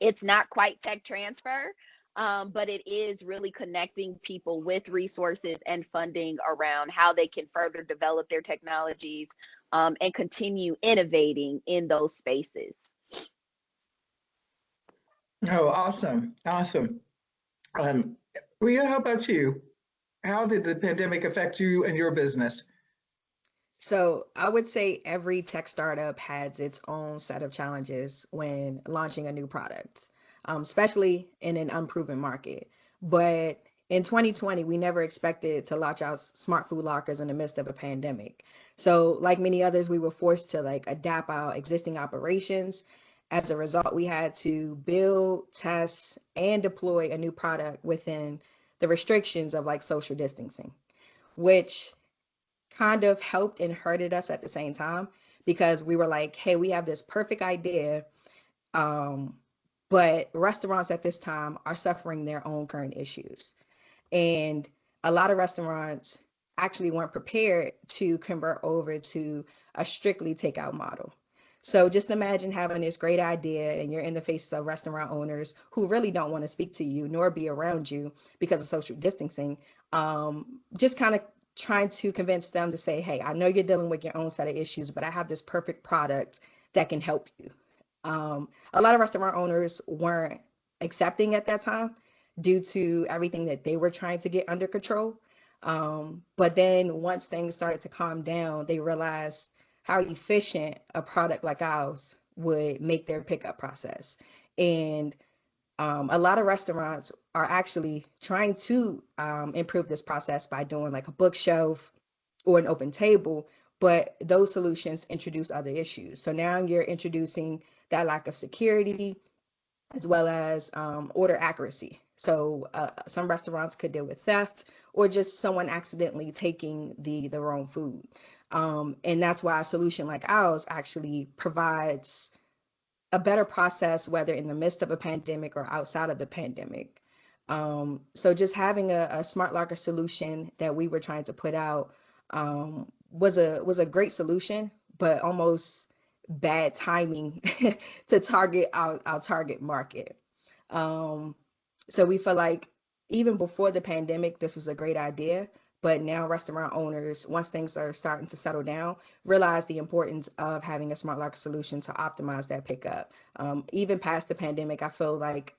it's not quite tech transfer, but it is really connecting people with resources and funding around how they can further develop their technologies and continue innovating in those spaces. Oh, awesome. Awesome. Ria, how about you? How did the pandemic affect you and your business? So I would say every tech startup has its own set of challenges when launching a new product, especially in an unproven market. But in 2020, we never expected to launch out smart food lockers in the midst of a pandemic. So like many others, we were forced to like adapt our existing operations. As a result, we had to build, test, and deploy a new product within the restrictions of like social distancing, which kind of helped and hurted us at the same time because we were like, hey, we have this perfect idea, but restaurants at this time are suffering their own current issues. And a lot of restaurants actually weren't prepared to convert over to a strictly takeout model. So just imagine having this great idea and you're in the face of restaurant owners who really don't want to speak to you nor be around you because of social distancing. Just kind of trying to convince them to say, hey, I know you're dealing with your own set of issues, but I have this perfect product that can help you. A lot of restaurant owners weren't accepting at that time due to everything that they were trying to get under control. But then once things started to calm down, they realized how efficient a product like ours would make their pickup process. And a lot of restaurants are actually trying to improve this process by doing like a bookshelf or an open table, but those solutions introduce other issues. So now you're introducing that lack of security as well as order accuracy. So some restaurants could deal with theft or just someone accidentally taking the wrong food. And that's why a solution like ours actually provides a better process, whether in the midst of a pandemic or outside of the pandemic. So just having a smart locker solution that we were trying to put out was a great solution, but almost bad timing to target our target market. So we feel like even before the pandemic, this was a great idea. But now restaurant owners, once things are starting to settle down, realize the importance of having a smart locker solution to optimize that pickup. Even past the pandemic, I feel like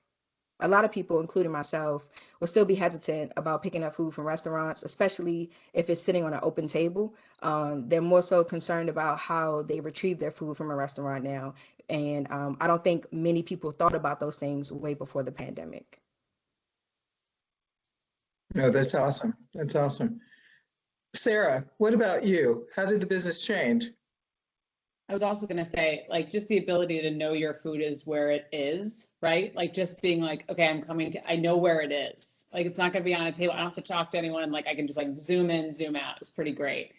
a lot of people, including myself, will still be hesitant about picking up food from restaurants, especially if it's sitting on an open table. They're more so concerned about how they retrieve their food from a restaurant now. And I don't think many people thought about those things way before the pandemic. No, that's awesome. That's awesome. Sarah, what about you? How did the business change? I was also going to say, like, just the ability to know your food is where it is, right? Like, just being like, okay, I know where it is. Like, it's not going to be on a table. I don't have to talk to anyone. Like, I can just like zoom in, zoom out. It's pretty great.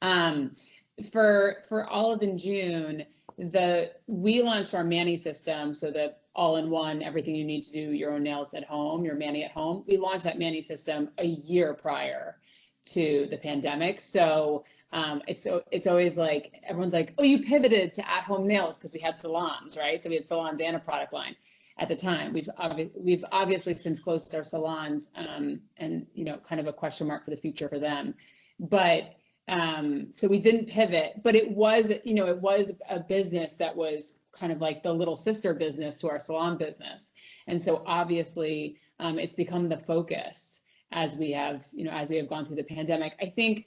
For Olive in June, we launched our Manny system, so the all-in-one, everything you need to do your own nails at home, your Manny at home. We launched that Manny system a year prior to the pandemic. So it's always like, everyone's like, oh, you pivoted to at-home nails because we had salons, right? So we had salons and a product line at the time. We've obviously since closed our salons and, you know, kind of a question mark for the future for them. But So we didn't pivot, but it was, it was a business that was kind of like the little sister business to our salon business. And so obviously it's become the focus as we have, as we have gone through the pandemic. I think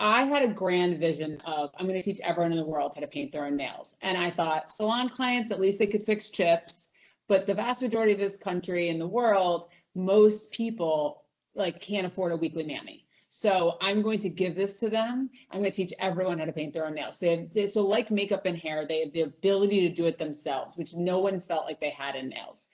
I had a grand vision of, I'm going to teach everyone in the world how to paint their own nails. And I thought salon clients, at least they could fix chips, but the vast majority of this country and the world, most people like can't afford a weekly nanny. So I'm going to give this to them. I'm going to teach everyone how to paint their own nails. So like makeup and hair, they have the ability to do it themselves, which no one felt like they had in nails.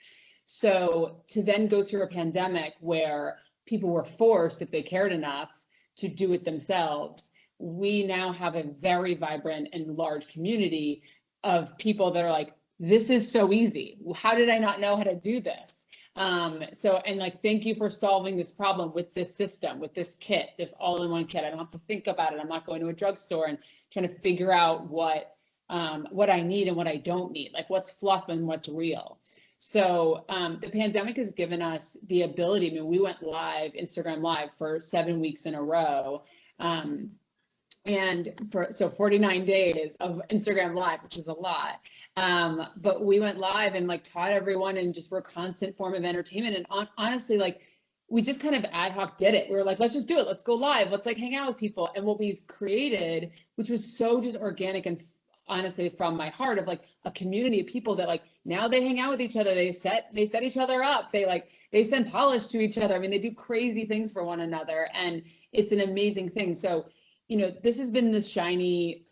So to then go through a pandemic where people were forced, if they cared enough, to do it themselves, we now have a very vibrant and large community of people that are like, this is so easy. How did I not know how to do this? And like, thank you for solving this problem with this system, with this kit, this all-in-one kit. I don't have to think about it. I'm not going to a drugstore and trying to figure out what I need and what I don't need, like what's fluff and what's real. So the pandemic has given us the ability. I mean, we went live, Instagram Live, for 7 weeks in a row. And so 49 days of Instagram Live, which is a lot. But we went live and like taught everyone and just were a constant form of entertainment. And honestly, like we just kind of ad hoc did it. We were like, let's just do it. Let's go live. Let's like hang out with people. And what we've created, which was so just organic and honestly from my heart, of like a community of people that like now they hang out with each other. They set each other up. They send polish to each other. I mean, they do crazy things for one another, and it's an amazing thing. So, this has been the shiny,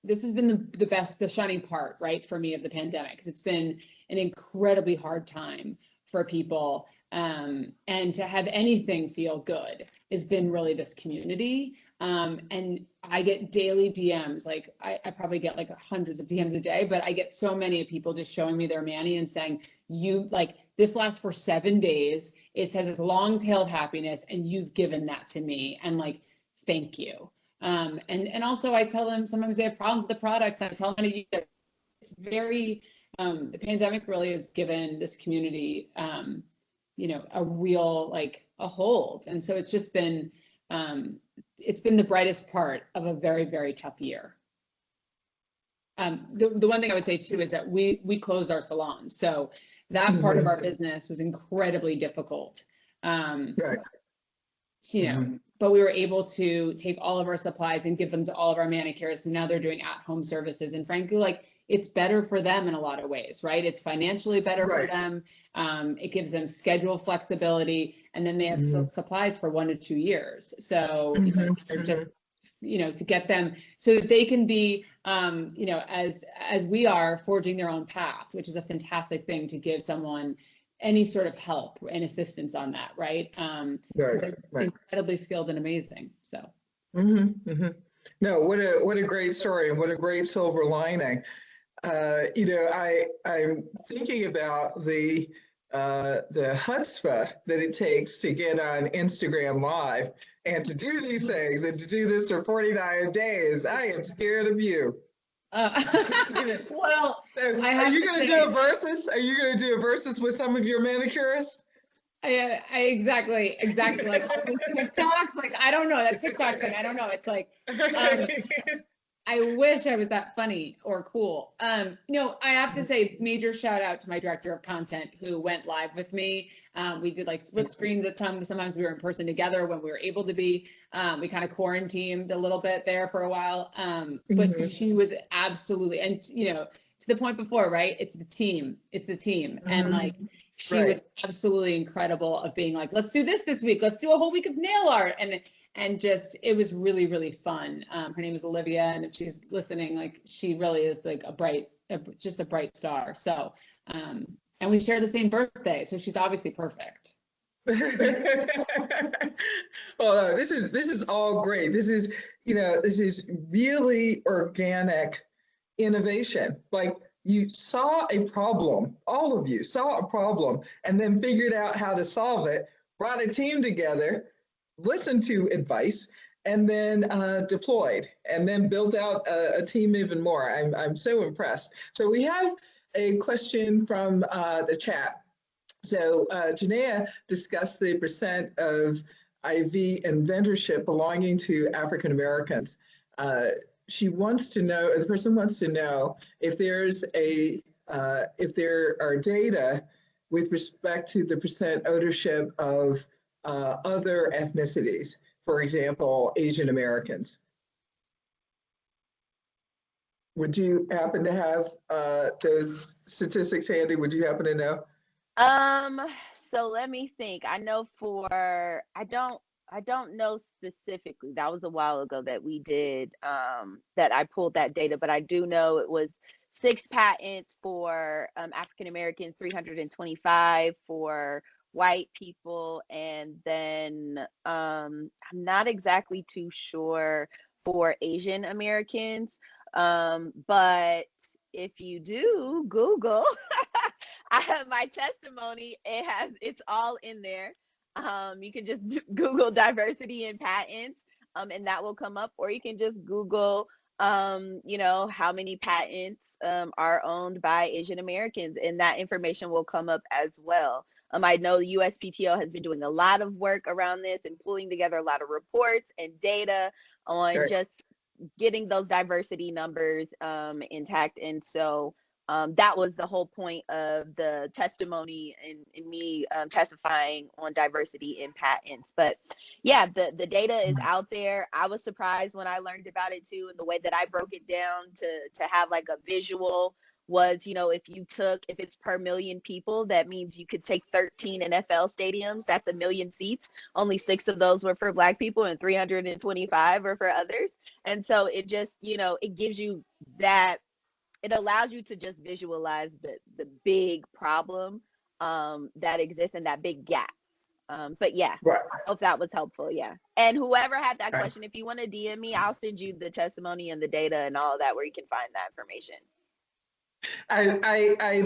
this has been the shining part, right, for me of the pandemic, because it's been an incredibly hard time for people. And to have anything feel good has been really this community. And I get daily DMs, like I probably get like hundreds of DMs a day, but I get so many of people just showing me their Manny and saying, this lasts for 7 days. It says it's long tailed happiness, and you've given that to me. And like, thank you. And also I tell them sometimes they have problems with the products, and I tell them to use it. It's very, the pandemic really has given this community, a real, like a hold. And so it's just been, it's been the brightest part of a very, very tough year. The one thing I would say too is that we closed our salons. So that part of our business was incredibly difficult. Right. But we were able to take all of our supplies and give them to all of our manicurists. And now they're doing at-home services. And frankly, like it's better for them in a lot of ways, right? It's financially better for them. It gives them schedule flexibility, and then they have supplies for 1 to 2 years. So they're just, to get them so that they can be, as we are, forging their own path, which is a fantastic thing to give someone any sort of help and assistance on that, right? They're incredibly skilled and amazing. So. No, what a great story, and what a great silver lining. I'm thinking about the chutzpah that it takes to get on Instagram Live and to do these things and to do this for 49 days. I am scared of you. Well, are you going to do a versus? Are you going to do a versus with some of your manicurists? I exactly like all these TikToks. Like I don't know that TikTok thing. I don't know. It's like I wish I was that funny or cool. I have to say major shout out to my director of content who went live with me. We did like split screens at sometimes we were in person together when we were able to be. We kind of quarantined a little bit there for a while. But she was absolutely, and to the point before, right? It's the team. And like she was absolutely incredible of being like, let's do this week. Let's do a whole week of nail art. And just, it was really, really fun. Her name is Olivia, and if she's listening, like she really is like just a bright star. So, and we share the same birthday, so she's obviously perfect. Well, no, this is all great. This is really organic innovation. Like you saw a problem, all of you saw a problem, and then figured out how to solve it, brought a team together, listened to advice, and then deployed, and then built out a team even more. I'm so impressed. So we have a question from the chat. So Janaea discussed the percent of IV inventorship belonging to African Americans. She wants to know, the person wants to know if there's if there are data with respect to the percent ownership of other ethnicities, for example, Asian Americans. Would you happen to have those statistics handy? Would you happen to know? So let me think. I know for I don't know specifically. That was a while ago that we did that I pulled that data, but I do know it was 6 patents for African Americans, 325 for white people, and then I'm not exactly too sure for Asian Americans. But if you do Google, I have my testimony. It's all in there. You can just Google diversity in patents, and that will come up, or you can just Google, how many patents are owned by Asian Americans, and that information will come up as well. I know the USPTO has been doing a lot of work around this and pulling together a lot of reports and data on just getting those diversity numbers intact. And so that was the whole point of the testimony and me testifying on diversity in patents. But yeah, the data is out there. I was surprised when I learned about it too, and the way that I broke it down to have like a visual was, if it's per million people, that means you could take 13 NFL stadiums. That's 1 million seats. Only 6 of those were for Black people and 325 were for others. And so it just, it gives you that, it allows you to just visualize the big problem that exists and that big gap. But yeah, Right. I hope that was helpful. Yeah. And whoever had that question, if you want to DM me, I'll send you the testimony and the data and all of that where you can find that information. I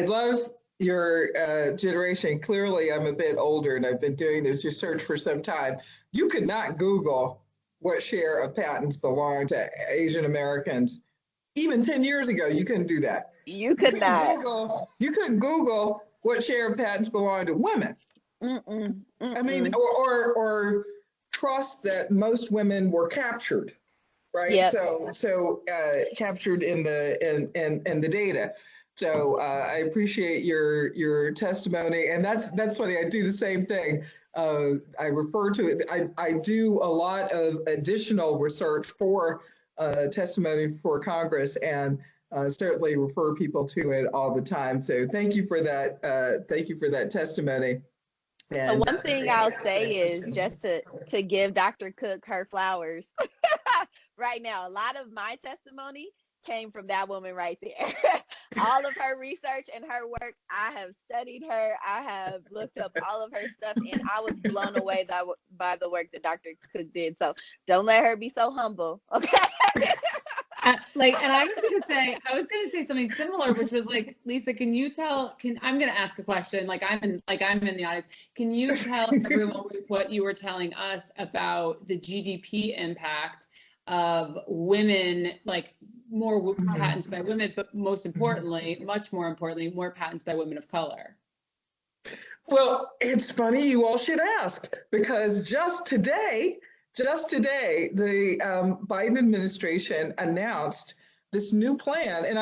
love your generation. Clearly, I'm a bit older and I've been doing this research for some time. You could not Google what share of patents belong to Asian Americans. Even 10 years ago, you couldn't do that. You could not. You couldn't Google what share of patents belong to women. I mean, or trust that most women were captured. Right. Yep. So captured in the data. So I appreciate your testimony, and that's funny. I do the same thing. I refer to it. I do a lot of additional research for testimony for Congress, and certainly refer people to it all the time. So thank you for that. Thank you for that testimony. And one thing I'll say is just to give Dr. Cook her flowers. Right now, a lot of my testimony came from that woman right there. All of her research and her work, I have studied her. I have looked up all of her stuff, and I was blown away by the work that Dr. Cook did. So don't let her be so humble, okay? And I was gonna say something similar, which was like, Lisa, I'm gonna ask a question. I'm in the audience. Can you tell everyone what you were telling us about the GDP impact of women, more patents by women, but much more importantly, more patents by women of color? Well, it's funny you all should ask, because just today, the Biden administration announced this new plan, and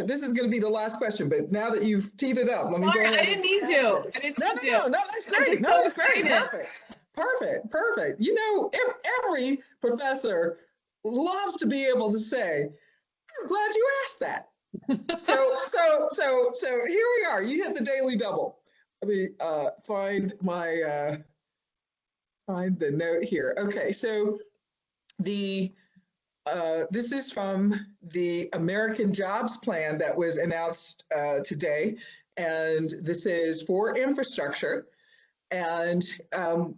this is going to be the last question, but now that you've teed it up, let me go ahead. I didn't mean to. No, that's great. No, that's great. Perfect. Every professor loves to be able to say, I'm glad you asked that. So here we are. You hit the daily double. Let me find the note here. Okay, so this is from the American Jobs Plan that was announced today, and this is for infrastructure. And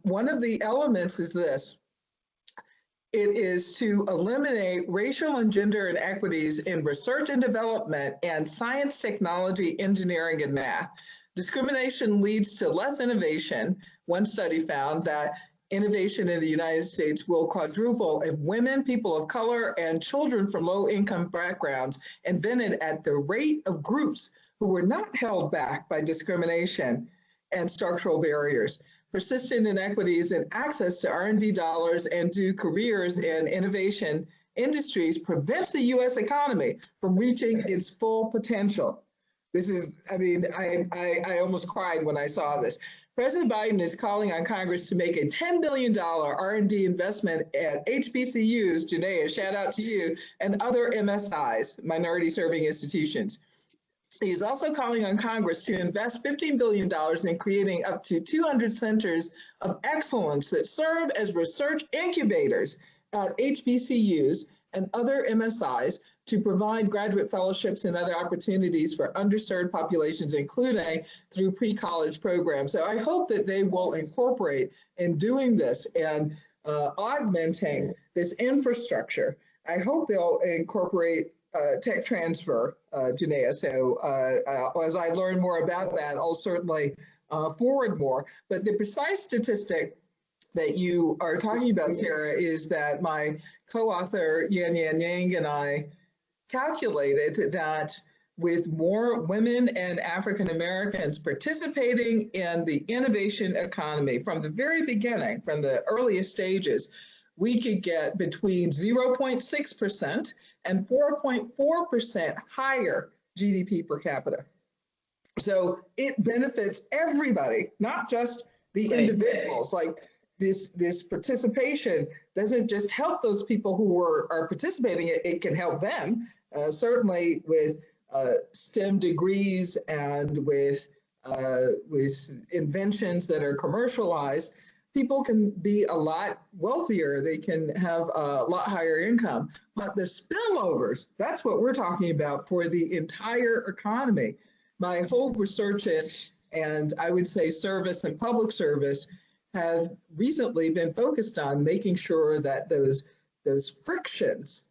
one of the elements is this. It is to eliminate racial and gender inequities in research and development and science, technology, engineering, and math. Discrimination leads to less innovation. One study found that innovation in the United States will quadruple if women, people of color, and children from low-income backgrounds invented at the rate of groups who were not held back by discrimination and structural barriers. persistent inequities in access to R&D dollars and to careers in innovation industries prevents the U.S. economy from reaching its full potential. This is, I mean, I almost cried when I saw this. President Biden is calling on Congress to make a $10 billion R&D investment at HBCUs, Janaea, shout out to you, and other MSIs, minority serving institutions. He's also calling on Congress to invest $15 billion in creating up to 200 centers of excellence that serve as research incubators at HBCUs and other MSIs to provide graduate fellowships and other opportunities for underserved populations, including through pre-college programs. So I hope that they will incorporate in doing this and augmenting this infrastructure. I hope they'll incorporate tech transfer, Janaea. So as I learn more about that, I'll certainly forward more. But the precise statistic that you are talking about, Sarah, is that my co-author, Yan Yang, and I calculated that with more women and African Americans participating in the innovation economy from the very beginning, from the earliest stages, we could get between 0.6% and 4.4% higher GDP per capita. So it benefits everybody, not just the individuals. Like this participation doesn't just help those people who are participating, it can help them. Certainly with STEM degrees and with inventions that are commercialized, people can be a lot wealthier. They can have a lot higher income. But the spillovers, that's what we're talking about for the entire economy. My whole research and I would say service and public service have recently been focused on making sure that those frictions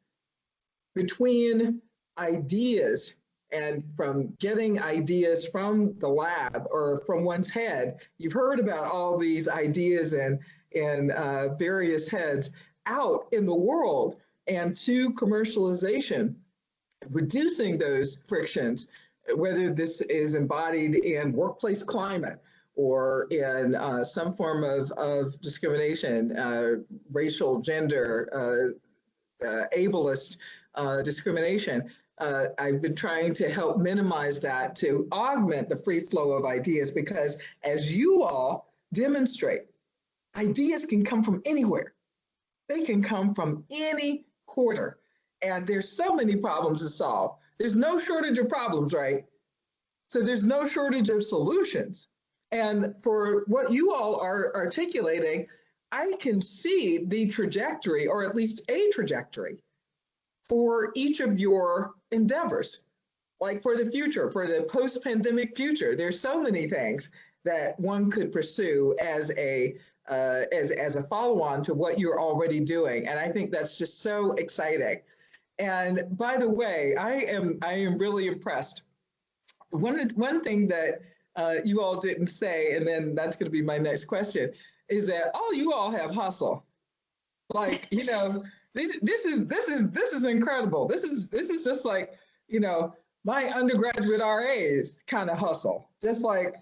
between ideas and from getting ideas from the lab or from one's head. You've heard about all these ideas in various heads out in the world and to commercialization, reducing those frictions, whether this is embodied in workplace climate or in some form of discrimination, racial, gender, ableist discrimination. I've been trying to help minimize that to augment the free flow of ideas, because as you all demonstrate, ideas can come from anywhere. They can come from any quarter, and there's so many problems to solve. There's no shortage of problems, right? So there's no shortage of solutions. And for what you all are articulating, I can see the trajectory, or at least a trajectory, for each of your endeavors, like for the future, for the post-pandemic future. There's so many things that one could pursue as a follow-on to what you're already doing, and I think that's just so exciting. And by the way, I am really impressed. One thing that you all didn't say, and then that's going to be my next question, is that all you all have hustle. Like, you know. This is incredible. This is just like, you know, my undergraduate RAs kind of hustle. Just like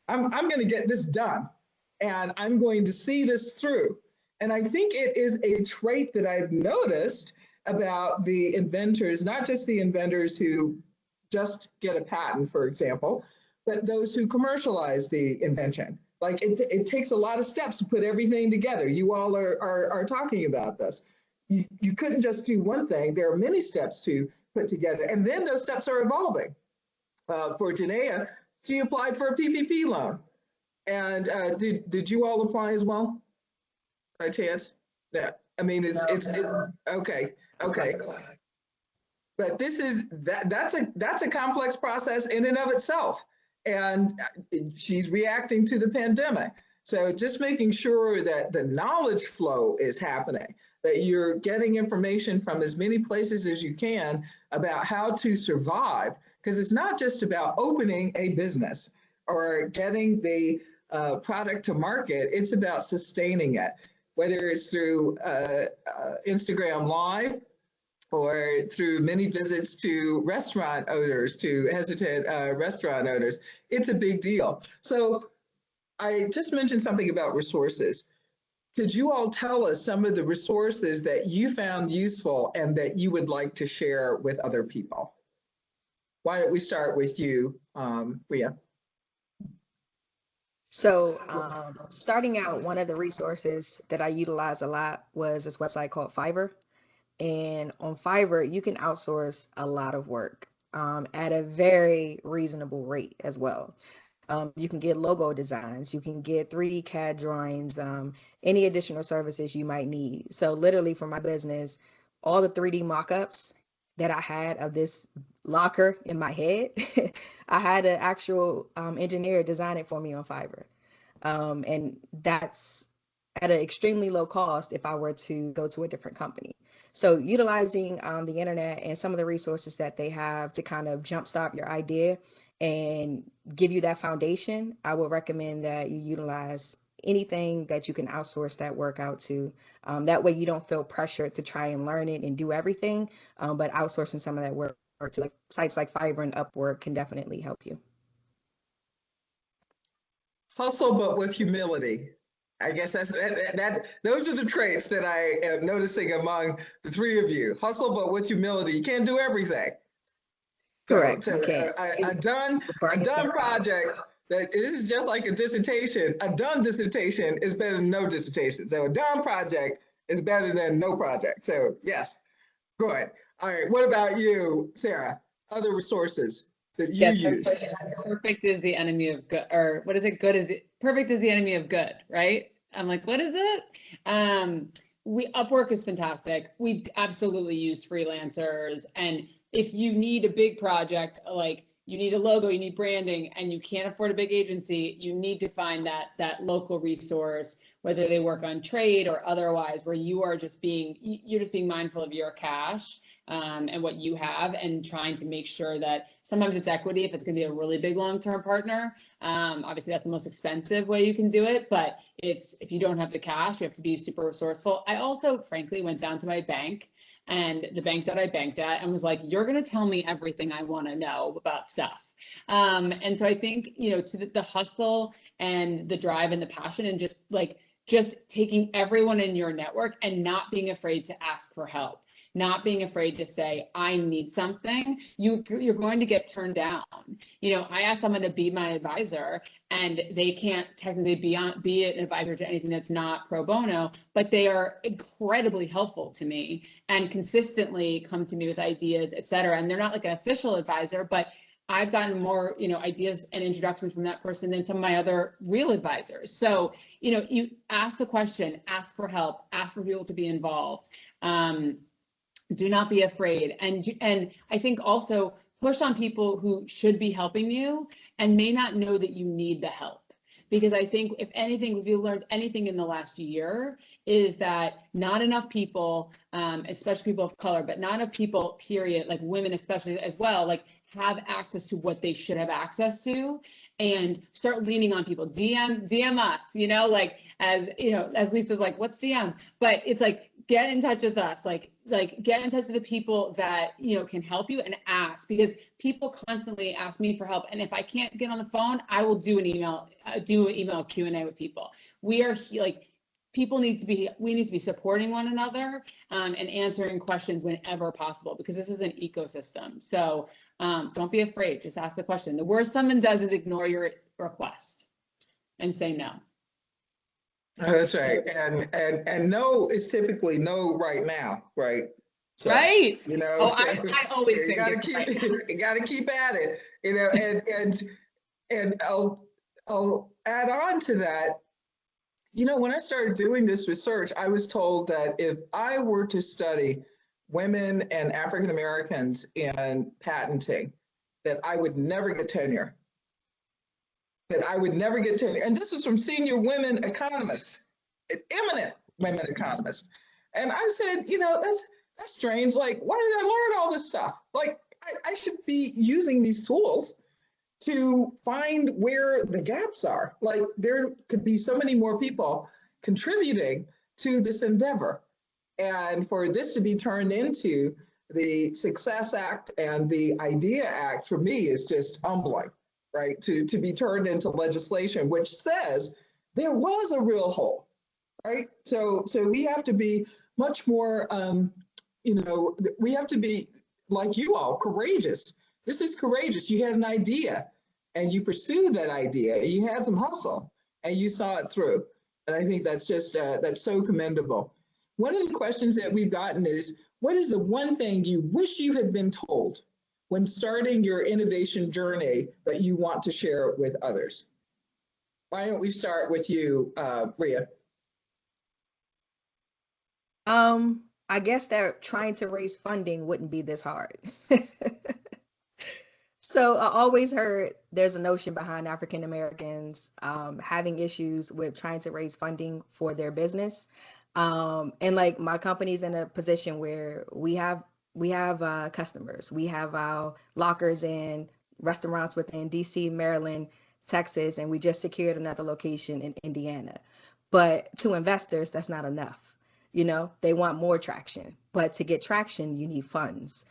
I'm going to get this done, and I'm going to see this through. And I think it is a trait that I've noticed about the inventors, not just the inventors who just get a patent, for example, but those who commercialize the invention. Like it takes a lot of steps to put everything together. You all are talking about this. You couldn't just do one thing. There are many steps to put together, and then those steps are evolving. For Janaea, she applied for a PPP loan, and did you all apply as well, by chance? Yeah, I mean it's okay. But that's a complex process in and of itself, and she's reacting to the pandemic. So just making sure that the knowledge flow is happening, that you're getting information from as many places as you can about how to survive, because it's not just about opening a business or getting the product to market, it's about sustaining it, whether it's through Instagram Live or through many visits to restaurant owners, to hesitant restaurant owners. It's a big deal. So I just mentioned something about resources. Could you all tell us some of the resources that you found useful and that you would like to share with other people? Why don't we start with you, Ria? So, starting out, one of the resources that I utilize a lot was this website called Fiverr. And on Fiverr, you can outsource a lot of work at a very reasonable rate as well. You can get logo designs, you can get 3D CAD drawings, any additional services you might need. So literally for my business, all the 3D mock-ups that I had of this locker in my head, I had an actual engineer design it for me on Fiverr. And that's at an extremely low cost if I were to go to a different company. So utilizing the internet and some of the resources that they have to kind of jumpstart your idea and give you that foundation, I would recommend that you utilize anything that you can outsource that work out to. That way you don't feel pressured to try and learn it and do everything, but outsourcing some of that work to like sites like Fiverr and Upwork can definitely help you. Hustle, but with humility. I guess those are the traits that I am noticing among the three of you. Hustle, but with humility. You can't do everything. Correct. So a done project, this is just like a dissertation. A done dissertation is better than no dissertation. So a done project is better than no project. So yes, good. All right, what about you, Sarah? Other resources that you use? Perfect is the enemy of good, or what is it? Perfect is the enemy of good, right? I'm like, what is it? Upwork is fantastic. We absolutely use freelancers, and if you need a big project, like you need a logo, you need branding, and you can't afford a big agency, you need to find that local resource, whether they work on trade or otherwise, where you're just being mindful of your cash and what you have, and trying to make sure that sometimes it's equity if it's going to be a really big long-term partner. Obviously, that's the most expensive way you can do it, but if you don't have the cash, you have to be super resourceful. I also, frankly, went down to my bank and the bank that I banked at and was like, you're going to tell me everything I want to know about stuff. And so I think, to the hustle and the drive and the passion, and just taking everyone in your network and not being afraid to ask for help, not being afraid to say, I need something, you're going to get turned down. I asked someone to be my advisor, and they can't technically be an advisor to anything that's not pro bono, but they are incredibly helpful to me and consistently come to me with ideas, et cetera. And they're not like an official advisor, but I've gotten more, ideas and introductions from that person than some of my other real advisors. So, you ask the question, ask for help, ask for people to be involved. Do not be afraid. And I think also push on people who should be helping you and may not know that you need the help. Because I think if you learned anything in the last year, is that not enough people, especially people of color, but not enough people, period, like women especially as well, like have access to what they should have access to, and start leaning on people. DM us, as Lisa's like, what's DM? But it's like, get in touch with us, like get in touch with the people that can help you, and ask, because people constantly ask me for help, and if I can't get on the phone, I will do an email Q&A with people. We need to be supporting one another and answering questions whenever possible, because this is an ecosystem. So don't be afraid, just ask the question. The worst someone does is ignore your request and say no. Oh, that's right. And no is typically no right now, right? So, right. I always think you gotta keep at it, and I'll add on to that. When I started doing this research, I was told that if I were to study women and African Americans in patenting, that I would never get tenure. And this is from senior women economists, eminent women economists. And I said, that's strange. Like, why did I learn all this stuff? Like, I should be using these tools to find where the gaps are. Like, there could be so many more people contributing to this endeavor. And for this to be turned into the Success Act and the Idea Act, for me, is just humbling. right, to be turned into legislation, which says there was a real hole, right? So we have to be much more, we have to be like you all, courageous. This is courageous. You had an idea and you pursued that idea. You had some hustle and you saw it through. And I think that's just, that's so commendable. One of the questions that we've gotten is, what is the one thing you wish you had been told when starting your innovation journey that you want to share with others? Why don't we start with you, Rhea? I guess that trying to raise funding wouldn't be this hard. So I always heard there's a notion behind African Americans having issues with trying to raise funding for their business. And like my company's in a position where we have customers. We have our lockers in restaurants within DC, Maryland, Texas, and we just secured another location in Indiana. But to investors, that's not enough. You know, they want more traction, but to get traction, you need funds.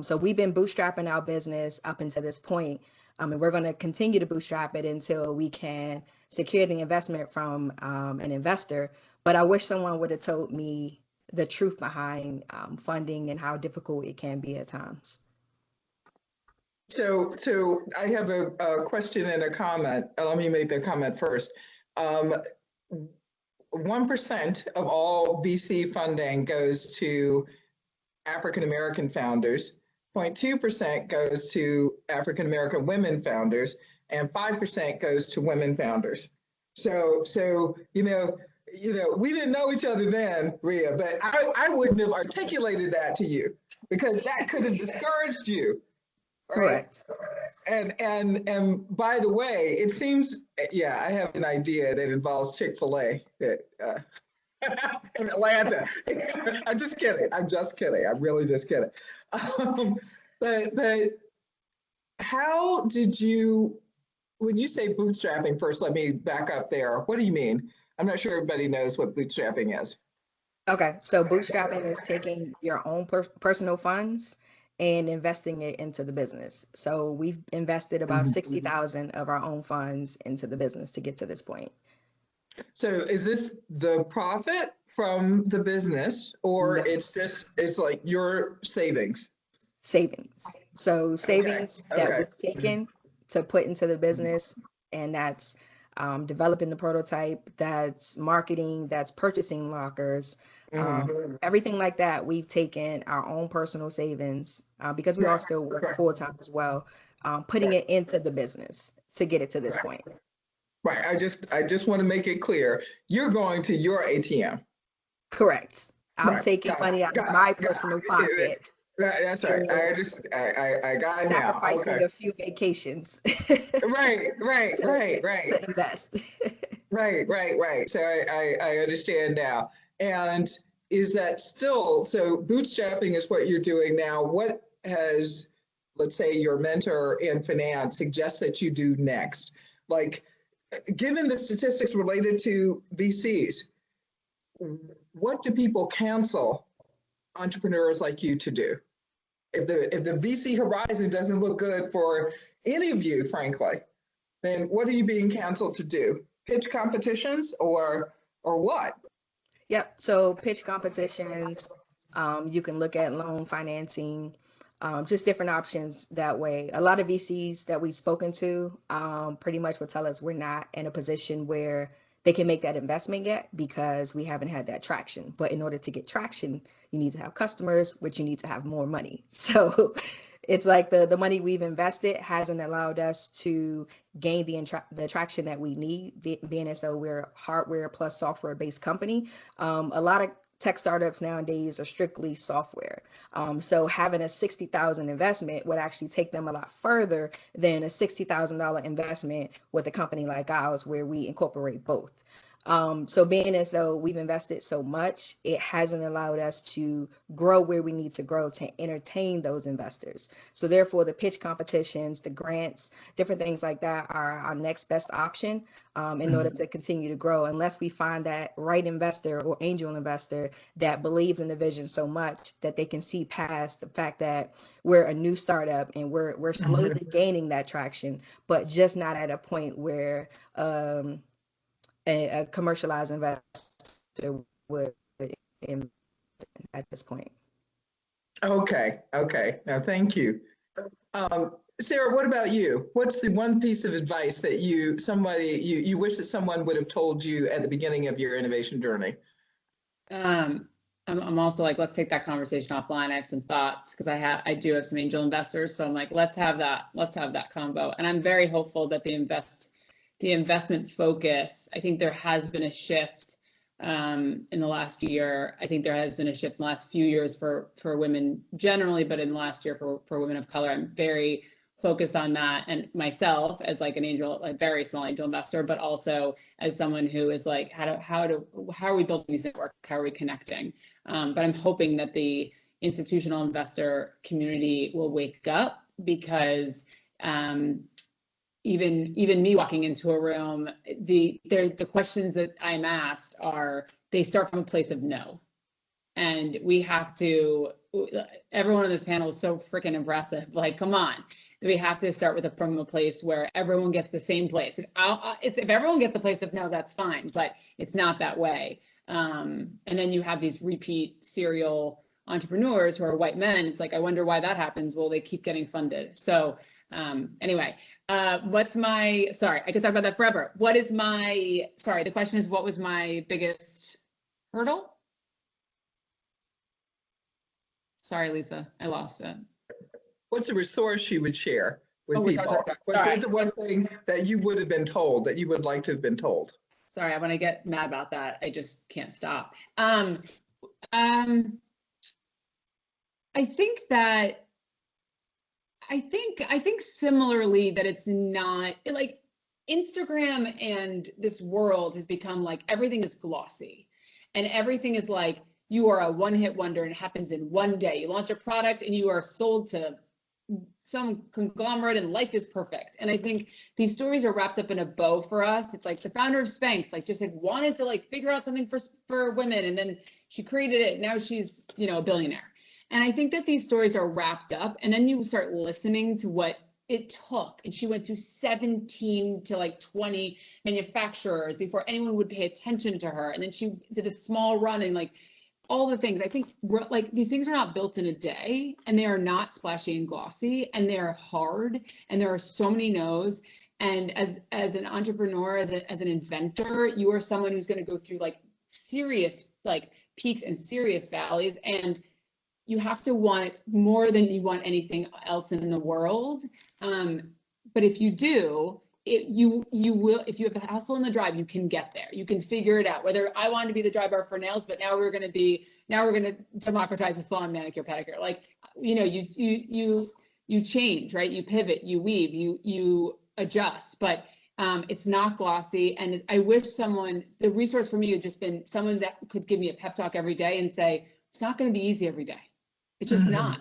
So we've been bootstrapping our business up until this point, and we're going to continue to bootstrap it until we can secure the investment from an investor. But I wish someone would have told me the truth behind funding and how difficult it can be at times. So I have a question and a comment. Let me make the comment first. 1% of all VC funding goes to African American founders, 0.2% goes to African American women founders, and 5% goes to women founders. So we didn't know each other then, Rhea, but I wouldn't have articulated that to you because that could have discouraged you. Right? Correct. And by the way, it seems, yeah, I have an idea that involves Chick-fil-A in Atlanta. I'm just kidding. I'm really just kidding. But how did you, when you say bootstrapping, first, let me back up there. What do you mean? I'm not sure everybody knows what bootstrapping is. Okay, so bootstrapping is taking your own personal funds and investing it into the business. So we've invested about 60,000 of our own funds into the business to get to this point. So is this the profit from the business, or No. it's like your savings? Savings. So savings that Okay. we've taken to put into the business, and that's developing the prototype, that's marketing, that's purchasing lockers, everything like that. We've taken our own personal savings because we all still work full time as well, putting it into the business to get it to this point. Right. I just want to make it clear. You're going to your ATM. Correct. I'm Right. taking money out of my personal pocket. Right, that's right. I got it now. Sacrificing Okay. a few vacations. Right. To invest. Right. So I understand now. And is that still, so bootstrapping is what you're doing now. What has, let's say, your mentor in finance suggests that you do next? Like, given the statistics related to VCs, what do people counsel entrepreneurs like you to do? If the VC horizon doesn't look good for any of you, frankly, then what are you being counseled to do? Pitch competitions or what? Yep. So pitch competitions, you can look at loan financing, just different options that way. A lot of VCs that we've spoken to pretty much will tell us we're not in a position where they can make that investment yet because we haven't had that traction. But in order to get traction, you need to have customers, which you need to have more money. So it's like the money we've invested hasn't allowed us to gain the traction that we need, being as though we're a hardware plus software based company. A lot of tech startups nowadays are strictly software. So having a 60,000 investment would actually take them a lot further than a $60,000 investment with a company like ours where we incorporate both. So being as though we've invested so much, it hasn't allowed us to grow where we need to grow to entertain those investors. So therefore, the pitch competitions, the grants, different things like that are our next best option in order to continue to grow, unless we find that right investor or angel investor that believes in the vision so much that they can see past the fact that we're a new startup and we're slowly gaining that traction, but just not at a point where a commercialized investor would invest at this point. Okay. Now, thank you. Sarah, what about you? What's the one piece of advice that you wish that someone would have told you at the beginning of your innovation journey? I'm also like, let's take that conversation offline. I have some thoughts because I do have some angel investors. So I'm like, let's have that combo. And I'm very hopeful that the investment focus, I think there has been a shift in the last year. I think there has been a shift in the last few years for women generally, but in the last year for women of color. I'm very focused on that, and myself as like an angel, a very small angel investor, but also as someone who is like, how are we building these networks? How are we connecting? But I'm hoping that the institutional investor community will wake up, because even me walking into a room, the questions that I'm asked they start from a place of no. And we have to, everyone on this panel is so freaking impressive. Like, come on. We have to start from a place where everyone gets the same place. If everyone gets a place of no, that's fine, but it's not that way. And then you have these repeat serial entrepreneurs who are white men. It's like, I wonder why that happens. Well, they keep getting funded. So anyway, sorry, I could talk about that forever. The question is, what was my biggest hurdle? Sorry, Lisa, I lost it. What's a resource you would share with people? Sorry. What's the one thing that you would have been told, that you would like to have been told? Sorry, when I get mad about that, I just can't stop. I think similarly that it's not like Instagram, and this world has become like everything is glossy, and everything is like you are a one-hit wonder and it happens in one day. You launch a product and you are sold to some conglomerate and life is perfect. And I think these stories are wrapped up in a bow for us. It's like the founder of Spanx, like just like wanted to like figure out something for women, and then she created it. Now she's, a billionaire. And I think that these stories are wrapped up, and then you start listening to what it took. And she went to 17 to like 20 manufacturers before anyone would pay attention to her. And then she did a small run, and like all the things. I think like these things are not built in a day, and they are not splashy and glossy, and they're hard, and there are so many no's. And as an entrepreneur, as an inventor, you are someone who's going to go through like serious like peaks and serious valleys, and you have to want it more than you want anything else in the world. But if you do, you will, if you have the hustle and the drive, you can get there. You can figure it out. Whether I wanted to be the dry bar for nails, but now we're going to democratize the salon, manicure, pedicure. Like, you change, right? You pivot, you weave, you adjust, but it's not glossy. And I wish the resource for me had just been someone that could give me a pep talk every day and say, it's not going to be easy every day. It's just not.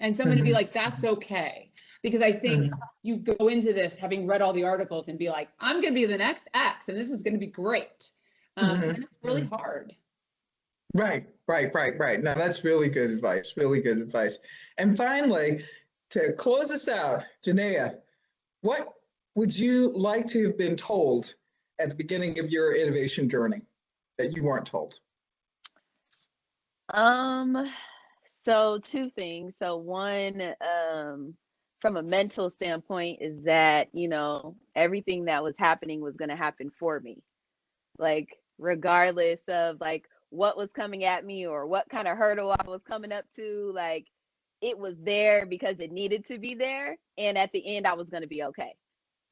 And someone to be like, that's okay. Because I think you go into this having read all the articles and be like, I'm going to be the next X, and this is going to be great. And it's really hard. Right. Now, that's really good advice, really good advice. And finally, to close us out, Janaea, what would you like to have been told at the beginning of your innovation journey that you weren't told? So two things. So one, from a mental standpoint, is that, everything that was happening was going to happen for me. Like, regardless of like what was coming at me or what kind of hurdle I was coming up to, like it was there because it needed to be there. And at the end, I was going to be okay.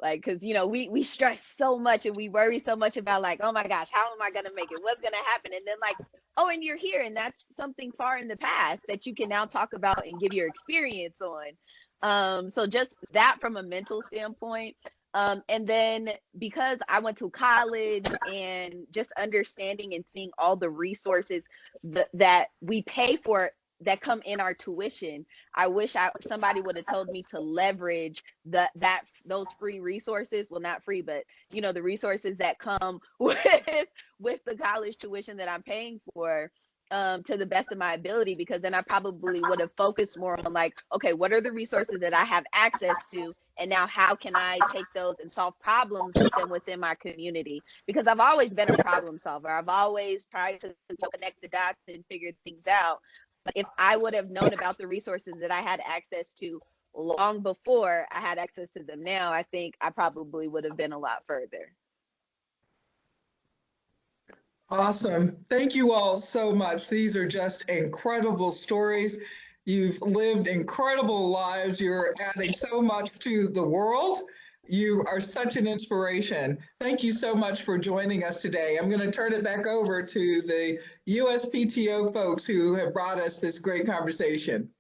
Like, cause we stress so much and we worry so much about like, oh my gosh, how am I going to make it? What's going to happen? And then like, oh, and you're here, and that's something far in the past that you can now talk about and give your experience on. So just that from a mental standpoint. And then because I went to college and just understanding and seeing all the resources that we pay for that come in our tuition, I wish somebody would have told me to leverage those free resources. Well, not free, but the resources that come with the college tuition that I'm paying for, to the best of my ability, because then I probably would have focused more on like, okay, what are the resources that I have access to? And now how can I take those and solve problems with them within my community? Because I've always been a problem solver. I've always tried to connect the dots and figure things out. But if I would have known about the resources that I had access to long before I had access to them now, I think I probably would have been a lot further. Awesome. Thank you all so much. These are just incredible stories. You've lived incredible lives. You're adding so much to the world. You are such an inspiration. Thank you so much for joining us today. I'm going to turn it back over to the USPTO folks who have brought us this great conversation.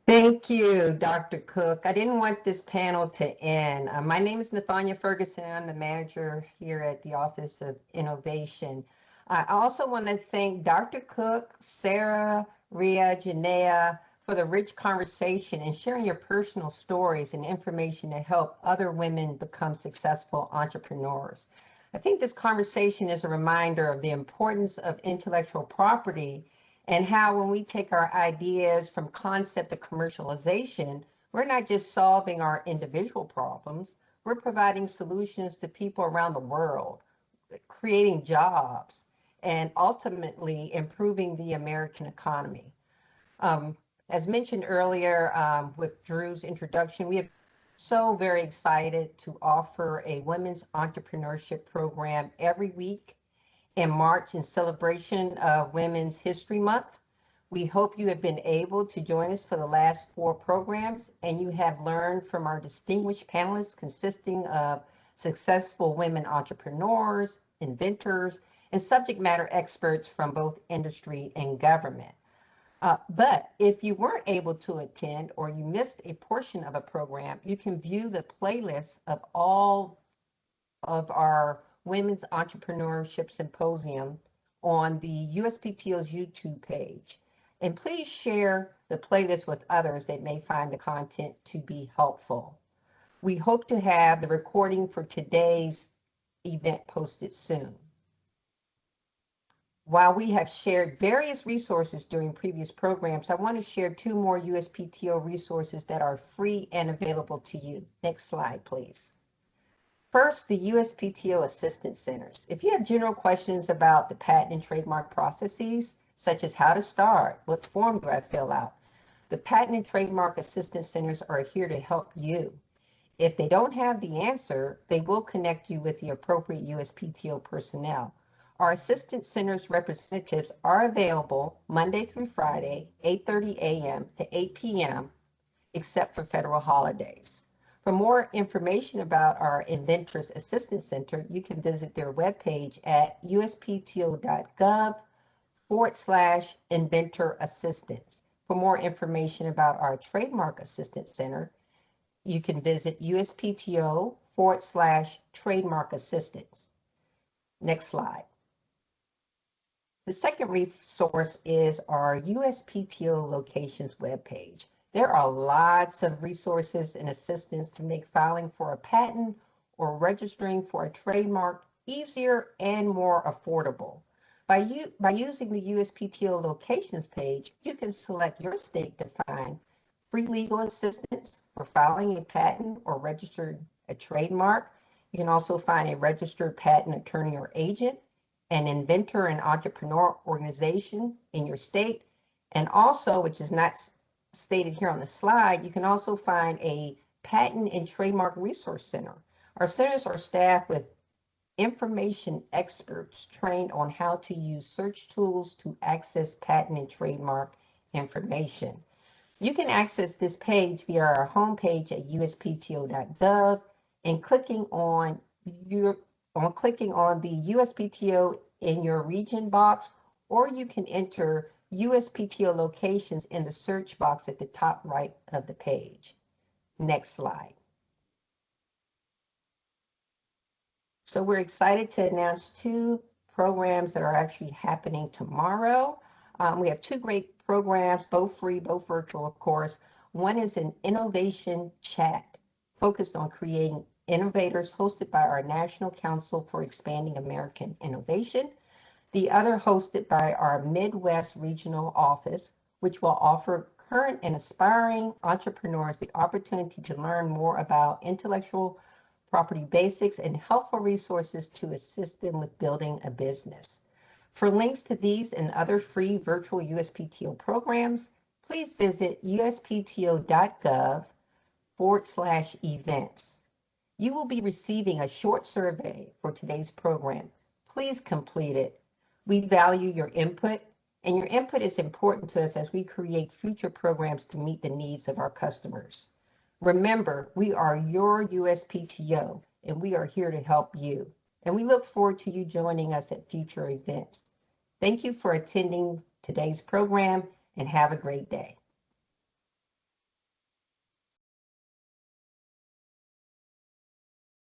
Thank you, Dr. Cook. I didn't want this panel to end. My name is Nathania Ferguson. I'm the manager here at the Office of Innovation. I also want to thank Dr. Cook, Sarah, Ria, Janaea for the rich conversation and sharing your personal stories and information to help other women become successful entrepreneurs. I think this conversation is a reminder of the importance of intellectual property and how when we take our ideas from concept to commercialization, we're not just solving our individual problems, we're providing solutions to people around the world, creating jobs, and ultimately improving the American economy. As mentioned earlier with Drew's introduction, we are so very excited to offer a women's entrepreneurship program every week in March in celebration of Women's History Month. We hope you have been able to join us for the last 4 programs and you have learned from our distinguished panelists consisting of successful women entrepreneurs, inventors, and subject matter experts from both industry and government. But if you weren't able to attend or you missed a portion of a program, you can view the playlist of all of our Women's Entrepreneurship Symposium on the USPTO's YouTube page. And please share the playlist with others that may find the content to be helpful. We hope to have the recording for today's event posted soon. While we have shared various resources during previous programs, I want to share 2 more USPTO resources that are free and available to you. Next slide, please. First, the USPTO Assistance Centers. If you have general questions about the patent and trademark processes, such as how to start, what form do I fill out, the Patent and Trademark Assistance Centers are here to help you. If they don't have the answer, they will connect you with the appropriate USPTO personnel. Our Assistance Centers representatives are available Monday through Friday, 8:30 a.m. to 8 p.m., except for federal holidays. For more information about our Inventors Assistance Center, you can visit their webpage at uspto.gov/inventor assistance. For more information about our Trademark Assistance Center, you can visit uspto.com/trademark assistance. Next slide. The second resource is our USPTO locations webpage. There are lots of resources and assistance to make filing for a patent or registering for a trademark easier and more affordable. By using the USPTO locations page, you can select your state to find free legal assistance for filing a patent or registering a trademark. You can also find a registered patent attorney or agent, an inventor and entrepreneur organization in your state, and also, which is not stated here on the slide, you can also find a patent and trademark resource center. Our centers are staffed with information experts trained on how to use search tools to access patent and trademark information. You can access this page via our homepage at uspto.gov and clicking on the USPTO in your region box, or you can enter USPTO locations in the search box at the top right of the page. Next slide. So we're excited to announce two programs that are actually happening tomorrow. We have two great programs, both free, both virtual, of course. One is an innovation chat focused on creating innovators, hosted by our National Council for Expanding American Innovation. The other hosted by our Midwest Regional Office, which will offer current and aspiring entrepreneurs the opportunity to learn more about intellectual property basics and helpful resources to assist them with building a business. For links to these and other free virtual USPTO programs, please visit uspto.gov/events. You will be receiving a short survey for today's program. Please complete it. We value your input, and your input is important to us as we create future programs to meet the needs of our customers. Remember, we are your USPTO, and we are here to help you. And we look forward to you joining us at future events. Thank you for attending today's program, and have a great day.